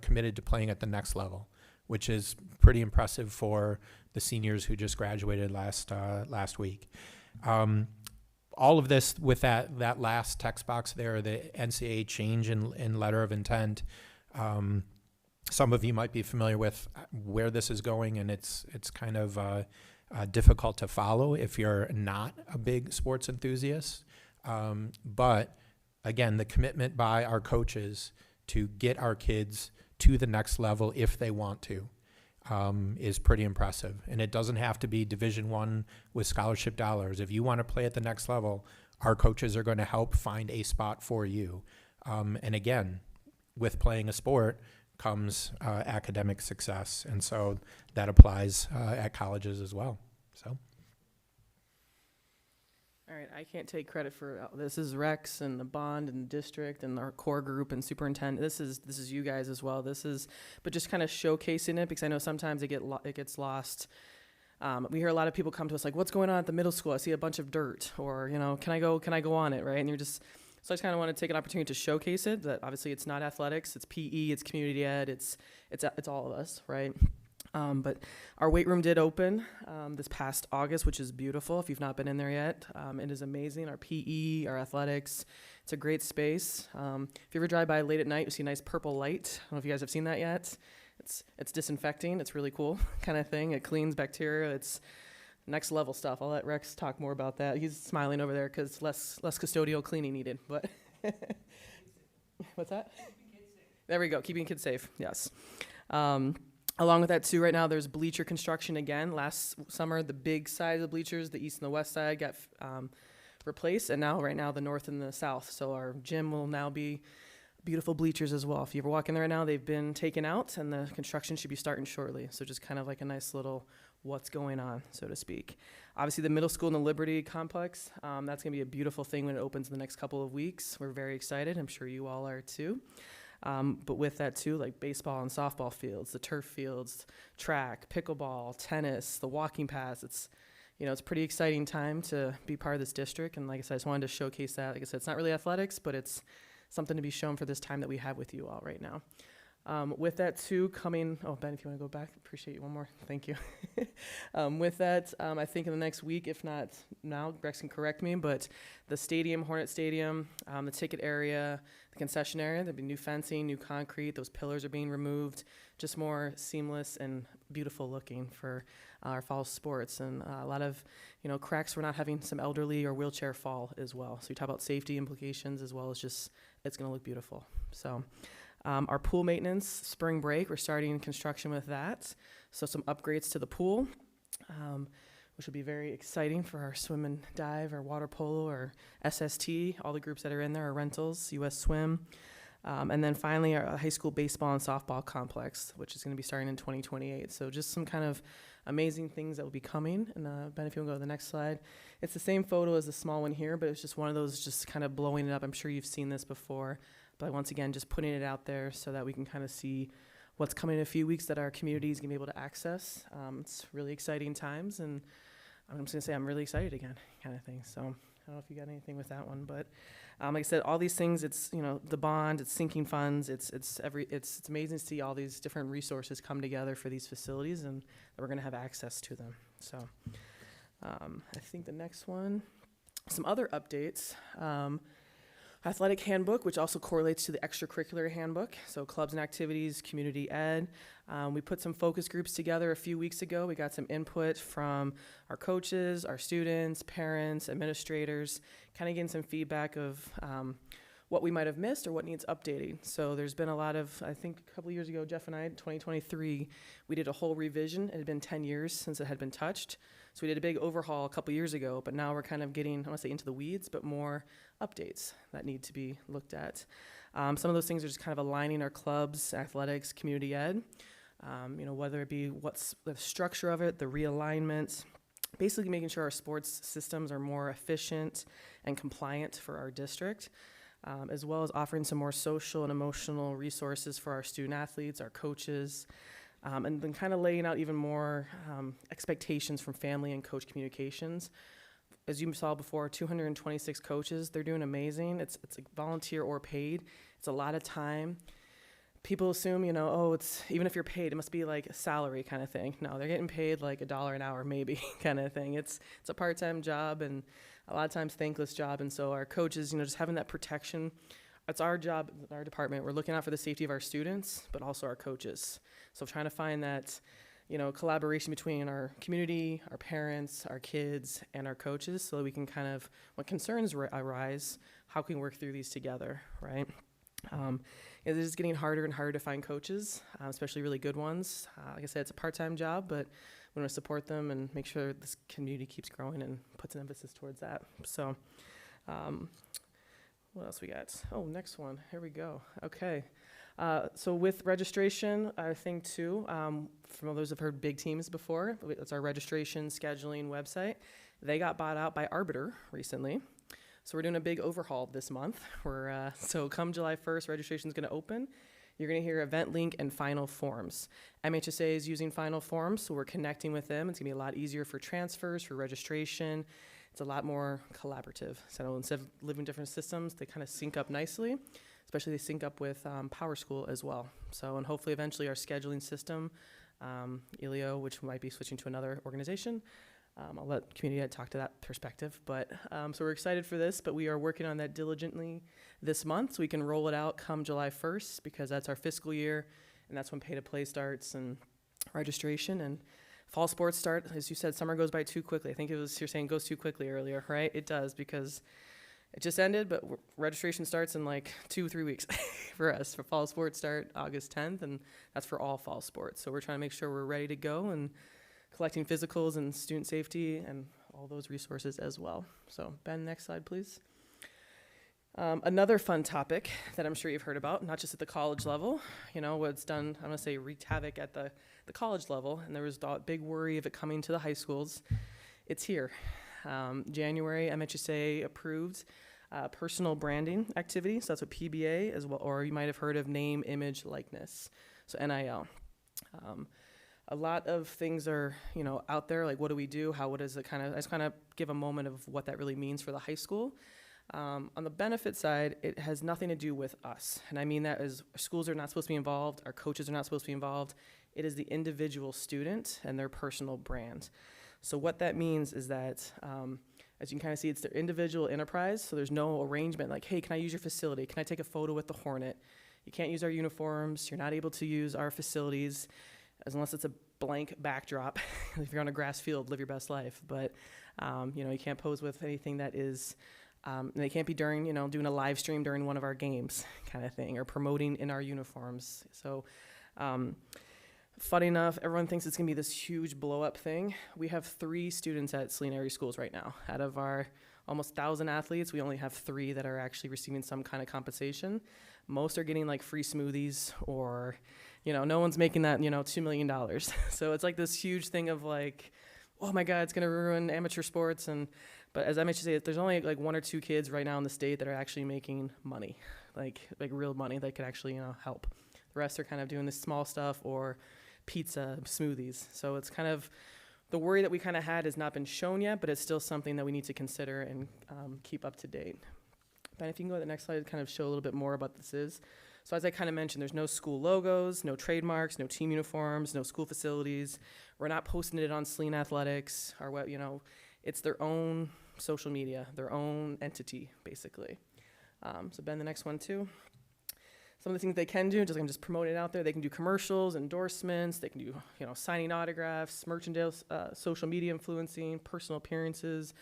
committed to playing at the next level, which is pretty impressive for the seniors who just graduated last week. All of this with that last text box there, the NCAA change in letter of intent. Some of you might be familiar with where this is going, and it's kind of difficult to follow if you're not a big sports enthusiast. But again, the commitment by our coaches to get our kids to the next level if they want to is pretty impressive. And it doesn't have to be Division I with scholarship dollars. If you want to play at the next level, our coaches are going to help find a spot for you. And again, with playing a sport comes academic success. And so that applies at colleges as well. So. All right, I can't take credit for this. Is Rex and the bond and the district and our core group and superintendent. This is you guys as well. But just kind of showcasing it, because I know sometimes it gets lost. We hear a lot of people come to us like, "What's going on at the middle school? I see a bunch of dirt," or "Can I go on it?" Right? And so I just kind of want to take an opportunity to showcase it. That obviously it's not athletics, it's PE, it's community ed, it's all of us, right? But our weight room did open this past August, which is beautiful. If you've not been in there yet, it is amazing. Our PE, our athletics, it's a great space. If you ever drive by late at night, you see a nice purple light. I don't know if you guys have seen that yet. It's disinfecting. It's really cool kind of thing. It cleans bacteria. It's next level stuff. I'll let Rex talk more about that. He's smiling over there because less custodial cleaning needed. But what's that? There we go. Keeping kids safe. Yes. Along with that, too, right now there's bleacher construction again. Last summer, the big side of the bleachers, the east and the west side, got replaced, and right now the north and the south. So our gym will now be beautiful bleachers as well. If you ever walk in there right now, they've been taken out and the construction should be starting shortly. So just kind of like a nice little what's going on, so to speak. Obviously the middle school and the Liberty Complex, that's gonna be a beautiful thing when it opens in the next couple of weeks. We're very excited. I'm sure you all are too. But with that too, like baseball and softball fields, the turf fields, track, pickleball, tennis, the walking paths, it's a pretty exciting time to be part of this district. And like I said, I just wanted to showcase that. Like I said, it's not really athletics, but it's something to be shown for this time that we have with you all right now. With that too, Ben, if you want to go back, appreciate you one more. Thank you. With that, I think in the next week, if not now, Rex can correct me, but the stadium, Hornet Stadium, the ticket area, the concession area, there'll be new fencing, new concrete, those pillars are being removed, just more seamless and beautiful looking for our fall sports. And a lot of, cracks, we're not having some elderly or wheelchair fall as well. So you talk about safety implications as well as just, it's going to look beautiful. So our pool maintenance, spring break, we're starting construction with that. So some upgrades to the pool, which will be very exciting for our swim and dive, our water polo, or SST, all the groups that are in there, our rentals, US Swim. And then finally, our high school baseball and softball complex, which is going to be starting in 2028. So just some kind of amazing things that will be coming. And Ben, if you want to go to the next slide. It's the same photo as the small one here, but it's just one of those just kind of blowing it up. I'm sure you've seen this before. But once again, just putting it out there so that we can kind of see what's coming in a few weeks that our community is going to be able to access. It's really exciting times, and I'm just going to say I'm really excited again, kind of thing. So I don't know if you got anything with that one, but like I said, all these things, it's, the bond, it's sinking funds, it's amazing to see all these different resources come together for these facilities and that we're going to have access to them. So I think the next one, some other updates. Athletic handbook, which also correlates to the extracurricular handbook. So clubs and activities, community ed. We put some focus groups together a few weeks ago. We got some input from our coaches, our students, parents, administrators, kind of getting some feedback of what we might have missed or what needs updating. So there's been a lot of, I think a couple of years ago, Jeff and I, 2023, we did a whole revision. It had been 10 years since it had been touched. So we did a big overhaul a couple years ago, but now we're kind of getting, I want to say into the weeds, but more updates that need to be looked at. Some of those things are just kind of aligning our clubs, athletics, community ed, whether it be what's the structure of it, the realignment, basically making sure our sports systems are more efficient and compliant for our district, as well as offering some more social and emotional resources for our student athletes, our coaches, and then kind of laying out even more expectations from family and coach communications. As you saw before, 226 coaches, they're doing amazing. It's like volunteer or paid. It's a lot of time. People assume, it's even if you're paid, it must be like a salary kind of thing. No, they're getting paid like $1 an hour maybe kind of thing. It's a part-time job and a lot of times thankless job. And so our coaches, just having that protection, it's our job, our department. We're looking out for the safety of our students, but also our coaches. So trying to find that, collaboration between our community, our parents, our kids, and our coaches so that we can kind of, when concerns arise, how can we work through these together, right? It is getting harder and harder to find coaches, especially really good ones. Like I said, it's a part-time job, but we want to support them and make sure this community keeps growing and puts an emphasis towards that. So what else we got? Oh, next one. Here we go. Okay. So with registration, I think too, from those who've heard big teams before, it's our registration scheduling website. They got bought out by Arbiter recently. So we're doing a big overhaul this month. So come July 1st, registration is going to open. You're going to hear event link and final forms. MHSA is using final forms, so we're connecting with them. It's going to be a lot easier for transfers, for registration. It's a lot more collaborative. So instead of living different systems, they kind of sync up nicely. Especially they sync up with Power School as well. So, and hopefully eventually our scheduling system, Elio, which might be switching to another organization. I'll let community ed talk to that perspective. But so we're excited for this, but we are working on that diligently this month so we can roll it out come July 1st because that's our fiscal year and that's when pay to play starts and registration and fall sports start. As you said, summer goes by too quickly. I think you're saying goes too quickly earlier, right? It does because it just ended, but registration starts in like 2-3 weeks for us. For fall sports start August 10th, and that's for all fall sports. So we're trying to make sure we're ready to go and collecting physicals and student safety and all those resources as well. So Ben, next slide, please. Another fun topic that I'm sure you've heard about, not just at the college level, what's done, I'm going to say, wreaked havoc at the college level, and there was a big worry of it coming to the high schools. It's here. January, MHSA approved personal branding activity, so that's what PBA as well, or you might have heard of name, image, likeness, so NIL. A lot of things are, out there, like what do we do, what does it I just kind of give a moment of what that really means for the high school. On the benefit side, it has nothing to do with us, and I mean that as schools are not supposed to be involved, our coaches are not supposed to be involved. It is the individual student and their personal brand. So what that means is that, as you can kind of see, it's their individual enterprise, so there's no arrangement like, hey, can I use your facility? Can I take a photo with the Hornet? You can't use our uniforms. You're not able to use our facilities unless it's a blank backdrop. If you're on a grass field, live your best life. But, you can't pose with anything that is, and they can't be during, doing a live stream during one of our games kind of thing, or promoting in our uniforms. So, funny enough, everyone thinks it's going to be this huge blow-up thing. We have 3 students at Saline area schools right now. Out of our almost 1,000 athletes, we only have 3 that are actually receiving some kind of compensation. Most are getting like free smoothies, or, no one's making that, $2 million. So it's like this huge thing of like, oh my God, it's going to ruin amateur sports. But as I mentioned, there's only like 1 or 2 kids right now in the state that are actually making money, like real money that could actually, help. The rest are kind of doing this small stuff or pizza, smoothies. So it's kind of the worry that we kind of had has not been shown yet, but it's still something that we need to consider and keep up to date. Ben, if you can go to the next slide to kind of show a little bit more about this is. So as I kind of mentioned, there's no school logos, no trademarks, no team uniforms, no school facilities. We're not posting it on Saline Athletics, our web, it's their own social media, their own entity, basically. So Ben, the next one too. Some of the things they can do, I'm just promoting it out there. They can do commercials, endorsements. They can do, signing autographs, merchandise, social media influencing, personal appearances.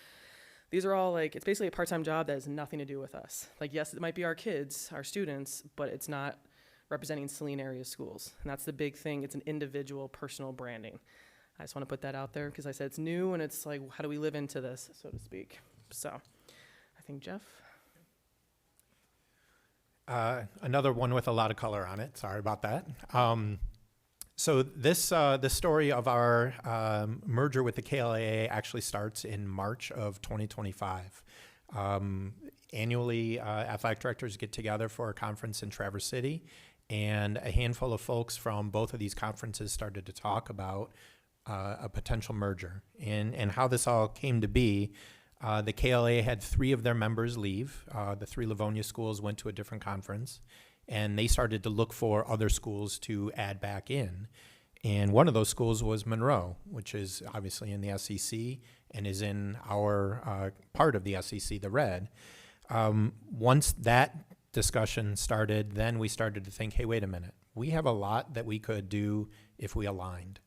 These are all it's basically a part-time job that has nothing to do with us. Yes, it might be our kids, our students, but it's not representing Saline area schools. And that's the big thing. It's an individual, personal branding. I just want to put that out there because I said it's new, and it's like, how do we live into this, so to speak? So I think Jeff. Another one with a lot of color on it. Sorry about that. So the story of our merger with the KLAA actually starts in March of 2025. Annually, athletic directors get together for a conference in Traverse City, and a handful of folks from both of these conferences started to talk about a potential merger. And how this all came to be, the KLA had 3 of their members leave. The 3 Livonia schools went to a different conference, and they started to look for other schools to add back in. And one of those schools was Monroe, which is obviously in the SEC and is in our part of the SEC, the Red. Once that discussion started, then we started to think, hey, wait a minute. We have a lot that we could do if we aligned.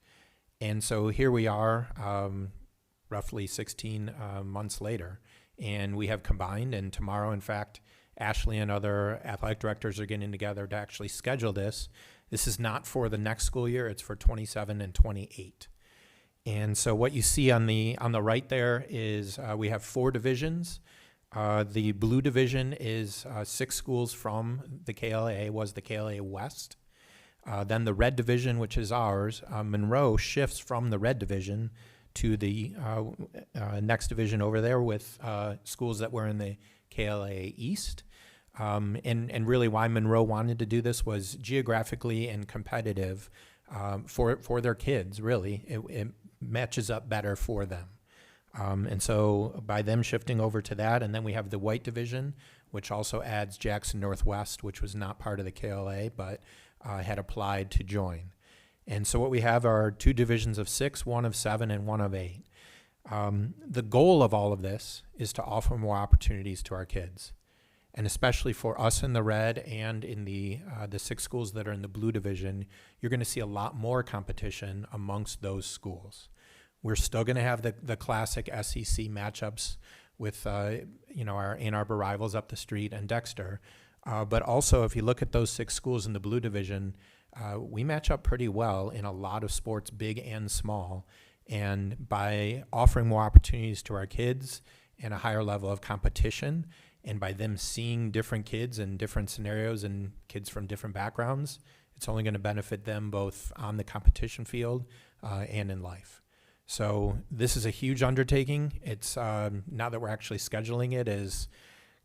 And so here we are, roughly 16 months later, and we have combined. And tomorrow, in fact, Ashley and other athletic directors are getting together to actually schedule this. This is not for the next school year; it's for 27 and 28. And so what you see on the right there is we have 4 divisions. The blue division is 6 schools from the KLA, was the KLA West. Then the red division, which is ours, Monroe shifts from the red division to the next division over there with schools that were in the KLA East. And really why Monroe wanted to do this was geographically and competitive for their kids, really. It matches up better for them. And so by them shifting over to that, and then we have the white division, which also adds Jackson Northwest, which was not part of the KLA, but had applied to join. And so what we have are 2 divisions of 6, 1 of 7, and 1 of 8. The goal of all of this is to offer more opportunities to our kids, and especially for us in the red and in the 6 schools that are in the blue division, you're going to see a lot more competition amongst those schools. We're still going to have the classic SEC matchups with our Ann Arbor rivals up the street and Dexter, but also if you look at those 6 schools in the blue division, we match up pretty well in a lot of sports, big and small. And by offering more opportunities to our kids and a higher level of competition, And by them seeing different kids and different scenarios and kids from different backgrounds, it's only going to benefit them both on the competition field and in life. So this is a huge undertaking. It's now that we're actually scheduling it is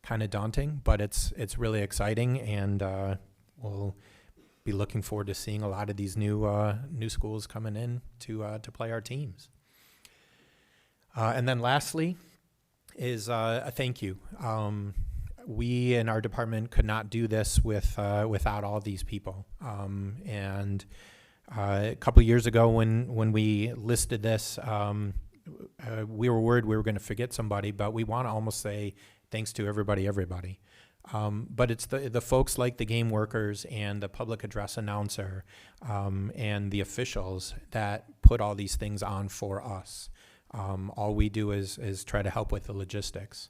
kind of daunting, but it's really exciting, and we'll be looking forward to seeing a lot of these new schools coming in to play our teams. And then lastly is a thank you. We in our department could not do this without all these people. And a couple years ago when we listed this, we were worried we were going to forget somebody, but we want to almost say thanks to everybody. But it's the folks like the game workers and the public address announcer and the officials that put all these things on for us. All we do is try to help with the logistics.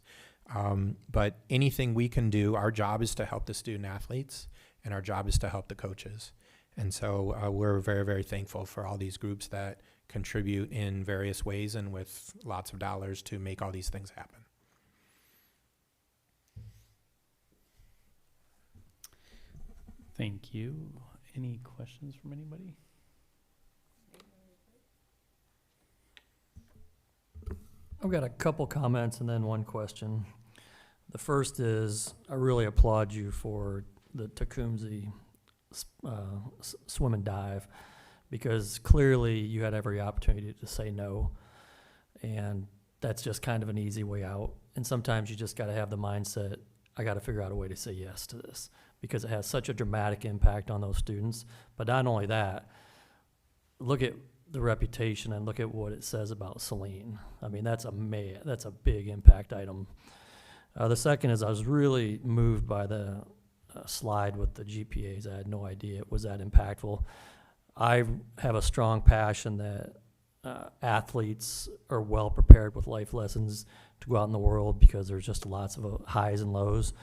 But anything we can do, our job is to help the student athletes, and our job is to help the coaches. And so we're very, very thankful for all these groups that contribute in various ways and with lots of dollars to make all these things happen. Thank you. Any questions from anybody? I've got a couple comments and then one question. The first is, I really applaud you for the Tecumseh swim and dive, because clearly you had every opportunity to say no, and that's just kind of an easy way out. And sometimes you just got to have the mindset, I got to figure out a way to say yes to this, because it has such a dramatic impact on those students. But not only that, look at the reputation and look at what it says about Saline. I mean, that's a big impact item. The second is, I was really moved by the slide with the GPAs. I had no idea it was that impactful. I have a strong passion that athletes are well prepared with life lessons to go out in the world, because there's just lots of highs and lows.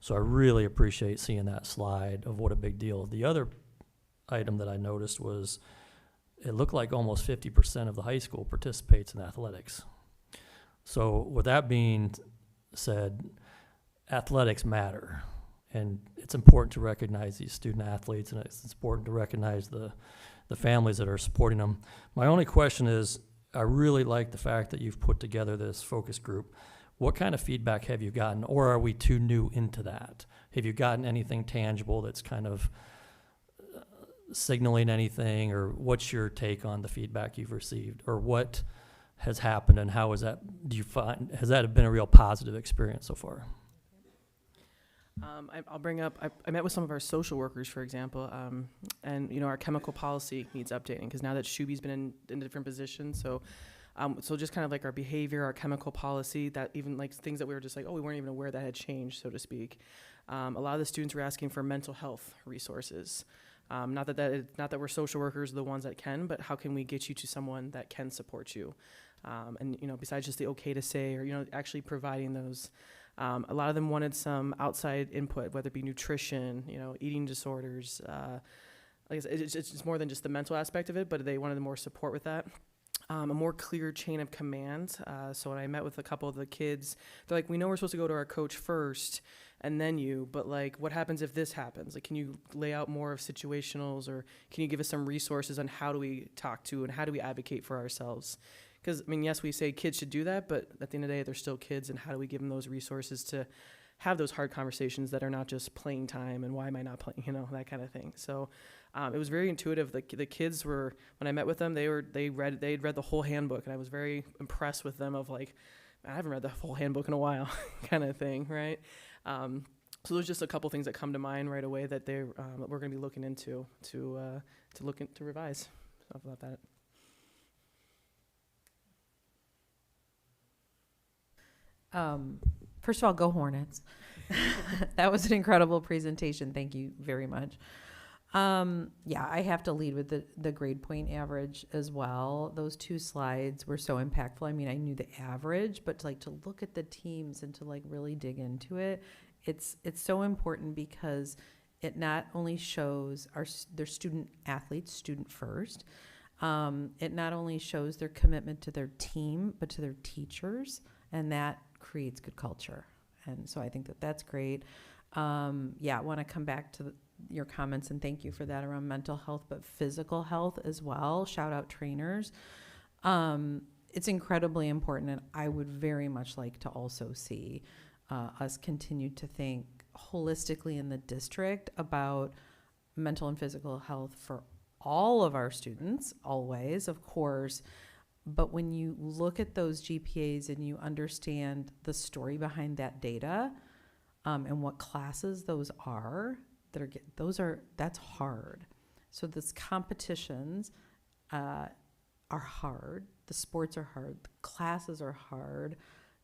So I really appreciate seeing that slide of what a big deal. The other item that I noticed was, it looked like almost 50% of the high school participates in athletics. So with that being said, athletics matter, and it's important to recognize these student athletes, and it's important to recognize the families that are supporting them. My only question is, I really like the fact that you've put together this focus group. What kind of feedback have you gotten, or are we too new into that? Have you gotten anything tangible that's kind of signaling anything, or what's your take on the feedback you've received, or what has happened, and how is that, do you find, has that been a real positive experience so far? I'll bring up, I met with some of our social workers, for example, and our chemical policy needs updating, because now that Shuby's been in different positions, so just kind of like our behavior, our chemical policy, that even like things that we were just like, we weren't even aware that had changed, so to speak. A lot of the students were asking for mental health resources. Not that we're social workers, the ones that can, but how can we get you to someone that can support you? And besides just the okay to say, or actually providing those. A lot of them wanted some outside input, whether it be nutrition, eating disorders. Like I said, it's more than just the mental aspect of it, but they wanted more support with that. A more clear chain of command. So when I met with a couple of the kids, they're like, we know we're supposed to go to our coach first and then you, but like, what happens if this happens? Like, can you lay out more of situationals, or can you give us some resources on how do we talk to and how do we advocate for ourselves? Because, yes, we say kids should do that, but at the end of the day, they're still kids, and how do we give them those resources to have those hard conversations that are not just playing time and why am I not playing, that kind of thing. So it was very intuitive. The kids were, when I met with them, they'd read the whole handbook, and I was very impressed with them of like, I haven't read the whole handbook in a while kind of thing, right? So there's just a couple things that come to mind right away that we're going to be looking into to revise. Stuff about that. First of all, go Hornets. That was an incredible presentation. Thank you very much. I have to lead with the grade point average as well. Those two slides were so impactful. I mean, I knew the average, but to look at the teams and to really dig into it, it's so important, because it not only shows their student athletes, student first. It not only shows their commitment to their team, but to their teachers, and that creates good culture. And so I think that that's great. Yeah, I want to come back to your comments, and thank you for that around mental health, but physical health as well. Shout out trainers. It's incredibly important, and I would very much like to also see us continue to think holistically in the district about mental and physical health for all of our students, always, of course. But when you look at those GPAs and you understand the story behind that data, and what classes those are, that's hard. So these competitions are hard. The sports are hard. The classes are hard.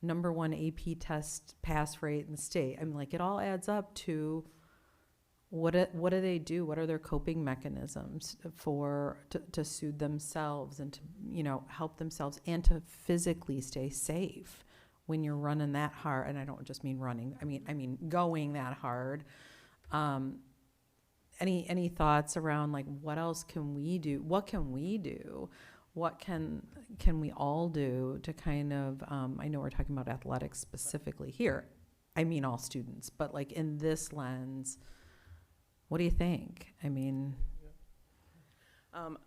#1 AP test pass rate in the state. I mean, like, it all adds up to what do they do? What are their coping mechanisms to soothe themselves and to, help themselves and to physically stay safe when you're running that hard? And I don't just mean running. I mean going that hard. Any thoughts around, like, what else can we do? What can we do? What can we all do to kind of, I know we're talking about athletics specifically here. I mean all students, but like in this lens, what do you think? I mean,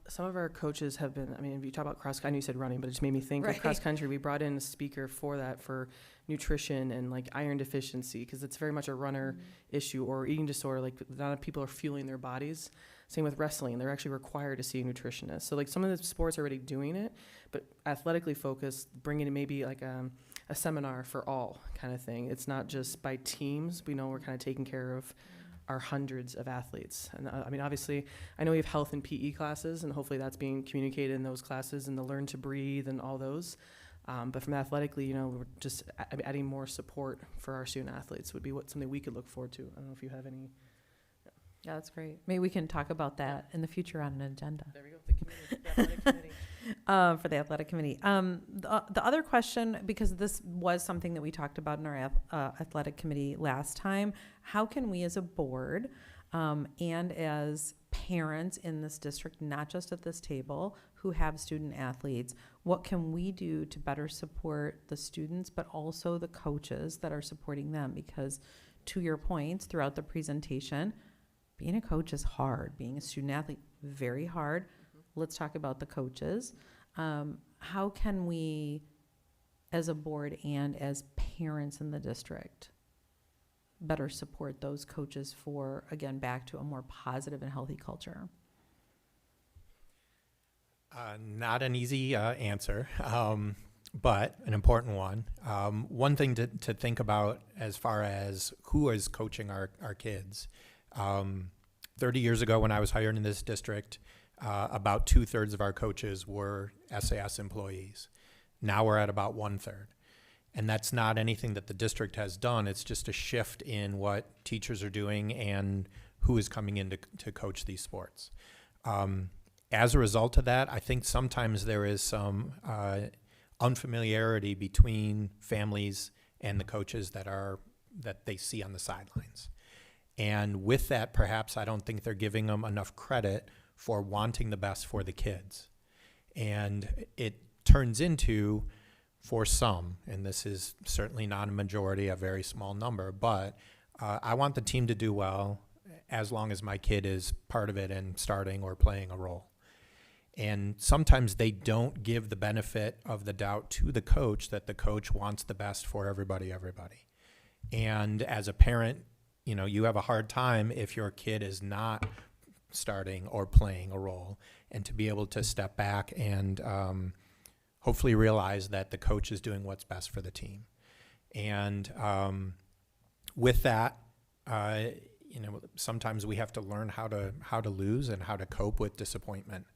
some of our coaches have been, if you talk about cross, I know you said running, but it just made me think of cross country. We brought in a speaker for that, for nutrition and like iron deficiency, because it's very much a runner issue, or eating disorder. Like, a lot of people are fueling their bodies. Same with wrestling. They're actually required to see a nutritionist. So like, some of the sports are already doing it, but athletically focused, bringing in maybe like a seminar for all kind of thing. It's not just by teams. We know we're kind of taking care of our hundreds of athletes. And obviously, I know we have health and PE classes, and hopefully that's being communicated in those classes, and the learn to breathe and all those. But from athletically, we're just adding more support for our student athletes would be something we could look forward to. I don't know if you have any. Yeah, that's great. Maybe we can talk about that in the future on an agenda. There we go. The athletic committee. For the athletic committee. The other question, because this was something that we talked about in our athletic committee last time, how can we as a board and as parents in this district, not just at this table, who have student athletes, what can we do to better support the students, but also the coaches that are supporting them? Because to your points throughout the presentation, being a coach is hard. Being a student athlete, very hard. Let's talk about the coaches. How can we, as a board and as parents in the district, better support those coaches for, again, back to a more positive and healthy culture? Not an easy answer, but an important one. One thing to think about as far as who is coaching our kids. 30 years ago, when I was hired in this district, about 2/3 of our coaches were SAS employees. Now we're at about 1/3. And that's not anything that the district has done. It's just a shift in what teachers are doing and who is coming in to coach these sports. As a result of that, I think sometimes there is some unfamiliarity between families and the coaches that they see on the sidelines. And with that, perhaps I don't think they're giving them enough credit for wanting the best for the kids. And it turns into, for some, and this is certainly not a majority, a very small number, but I want the team to do well as long as my kid is part of it and starting or playing a role. And sometimes they don't give the benefit of the doubt to the coach that the coach wants the best for everybody. And as a parent, you have a hard time if your kid is not starting or playing a role, and to be able to step back and hopefully realize that the coach is doing what's best for the team. And with that, sometimes we have to learn how to lose and how to cope with disappointment,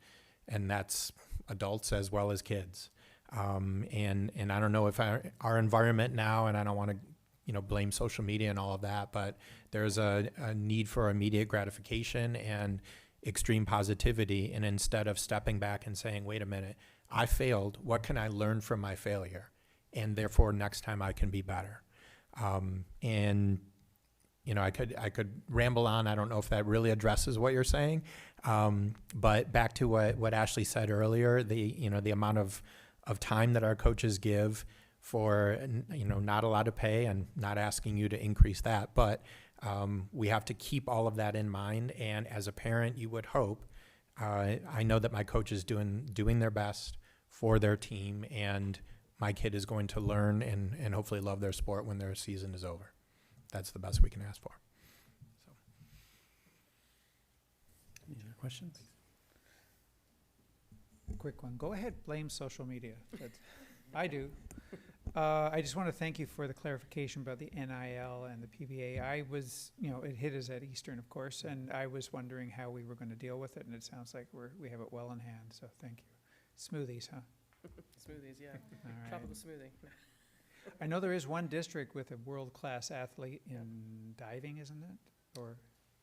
and that's adults as well as kids. And I don't know if our environment now, and I don't want to blame social media and all of that, but there's a need for immediate gratification and extreme positivity. And instead of stepping back and saying, wait a minute, I failed, what can I learn from my failure? And therefore next time I can be better. And I could ramble on. I don't know if that really addresses what you're saying. But back to what Ashley said earlier, the amount of time that our coaches give for, not a lot of pay, and not asking you to increase that. But we have to keep all of that in mind. And as a parent, you would hope, I know that my coach is doing their best for their team, and my kid is going to learn and hopefully love their sport when their season is over. That's the best we can ask for. So. Any other questions? Quick one. Go ahead, blame social media. I do. I just want to thank you for the clarification about the NIL and the PBA. I was, it hit us at Eastern, of course, and I was wondering how we were going to deal with it, and it sounds like we have it well in hand, so thank you. Smoothies, huh? Smoothies, yeah. All right. Tropical smoothie. I know there is one district with a world-class athlete in diving, isn't it? Or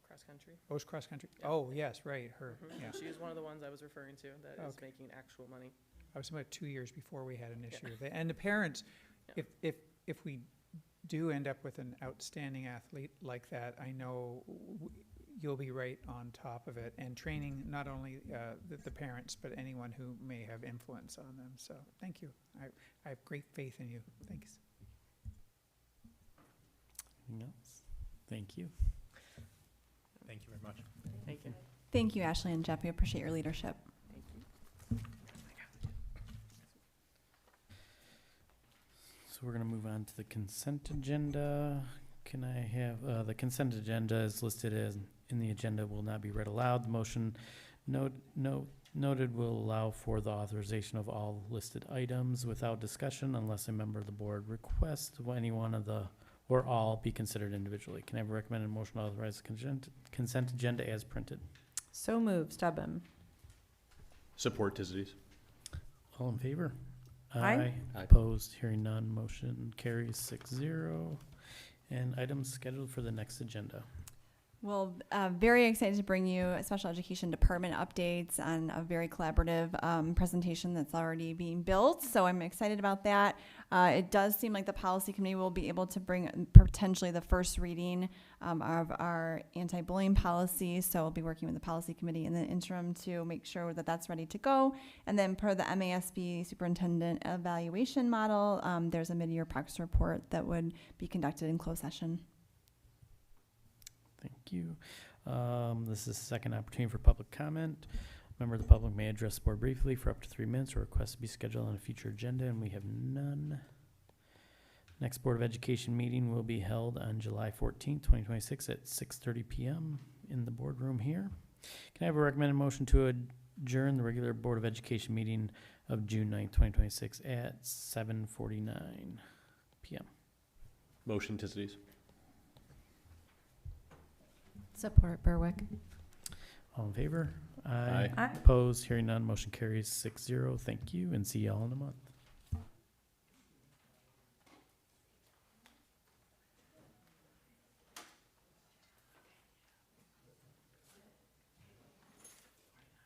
Cross country. Oh, it's cross country. Yeah. Oh, yes, right, her. Yeah. She is one of the ones I was referring to that is making actual money. I was about 2 years before we had an issue with it. And the parents, if we do end up with an outstanding athlete like that, I know you'll be right on top of it, and training not only the parents, but anyone who may have influence on them. So thank you. I have great faith in you. Thanks. Anything else? Thank you. Thank you very much. Thank you. Thank you, Ashley and Jeff. We appreciate your leadership. Thank you. So we're going to move on to the consent agenda. Can I have, the consent agenda is listed as in the agenda will not be read aloud. The motion noted will allow for the authorization of all listed items without discussion unless a member of the board requests any one of the or all be considered individually. Can I have a recommended motion to authorize the consent agenda as printed? So moved, Stebbin. Support Tizities. All in favor? Aye. Aye. Opposed? Hearing none, motion carries 6-0. And items scheduled for the next agenda. Well, very excited to bring you special education department updates on a very collaborative presentation that's already being built. So I'm excited about that. It does seem like the policy committee will be able to bring potentially the first reading of our anti-bullying policy. So we'll be working with the policy committee in the interim to make sure that that's ready to go. And then per the MASB superintendent evaluation model, there's a mid-year progress report that would be conducted in closed session. Thank you. This is the second opportunity for public comment. Member of the public may address the board briefly for up to 3 minutes or request to be scheduled on a future agenda, and we have none. Next Board of Education meeting will be held on July 14th, 2026 at 6:30 p.m. in the boardroom here. Can I have a recommended motion to adjourn the regular Board of Education meeting of June 9th, 2026 at 7:49 p.m.? Motion Tizities. Support Berwick. All in favor? Aye. Aye. Opposed? Hearing none, motion carries 6-0. Thank you, and see y'all in a month.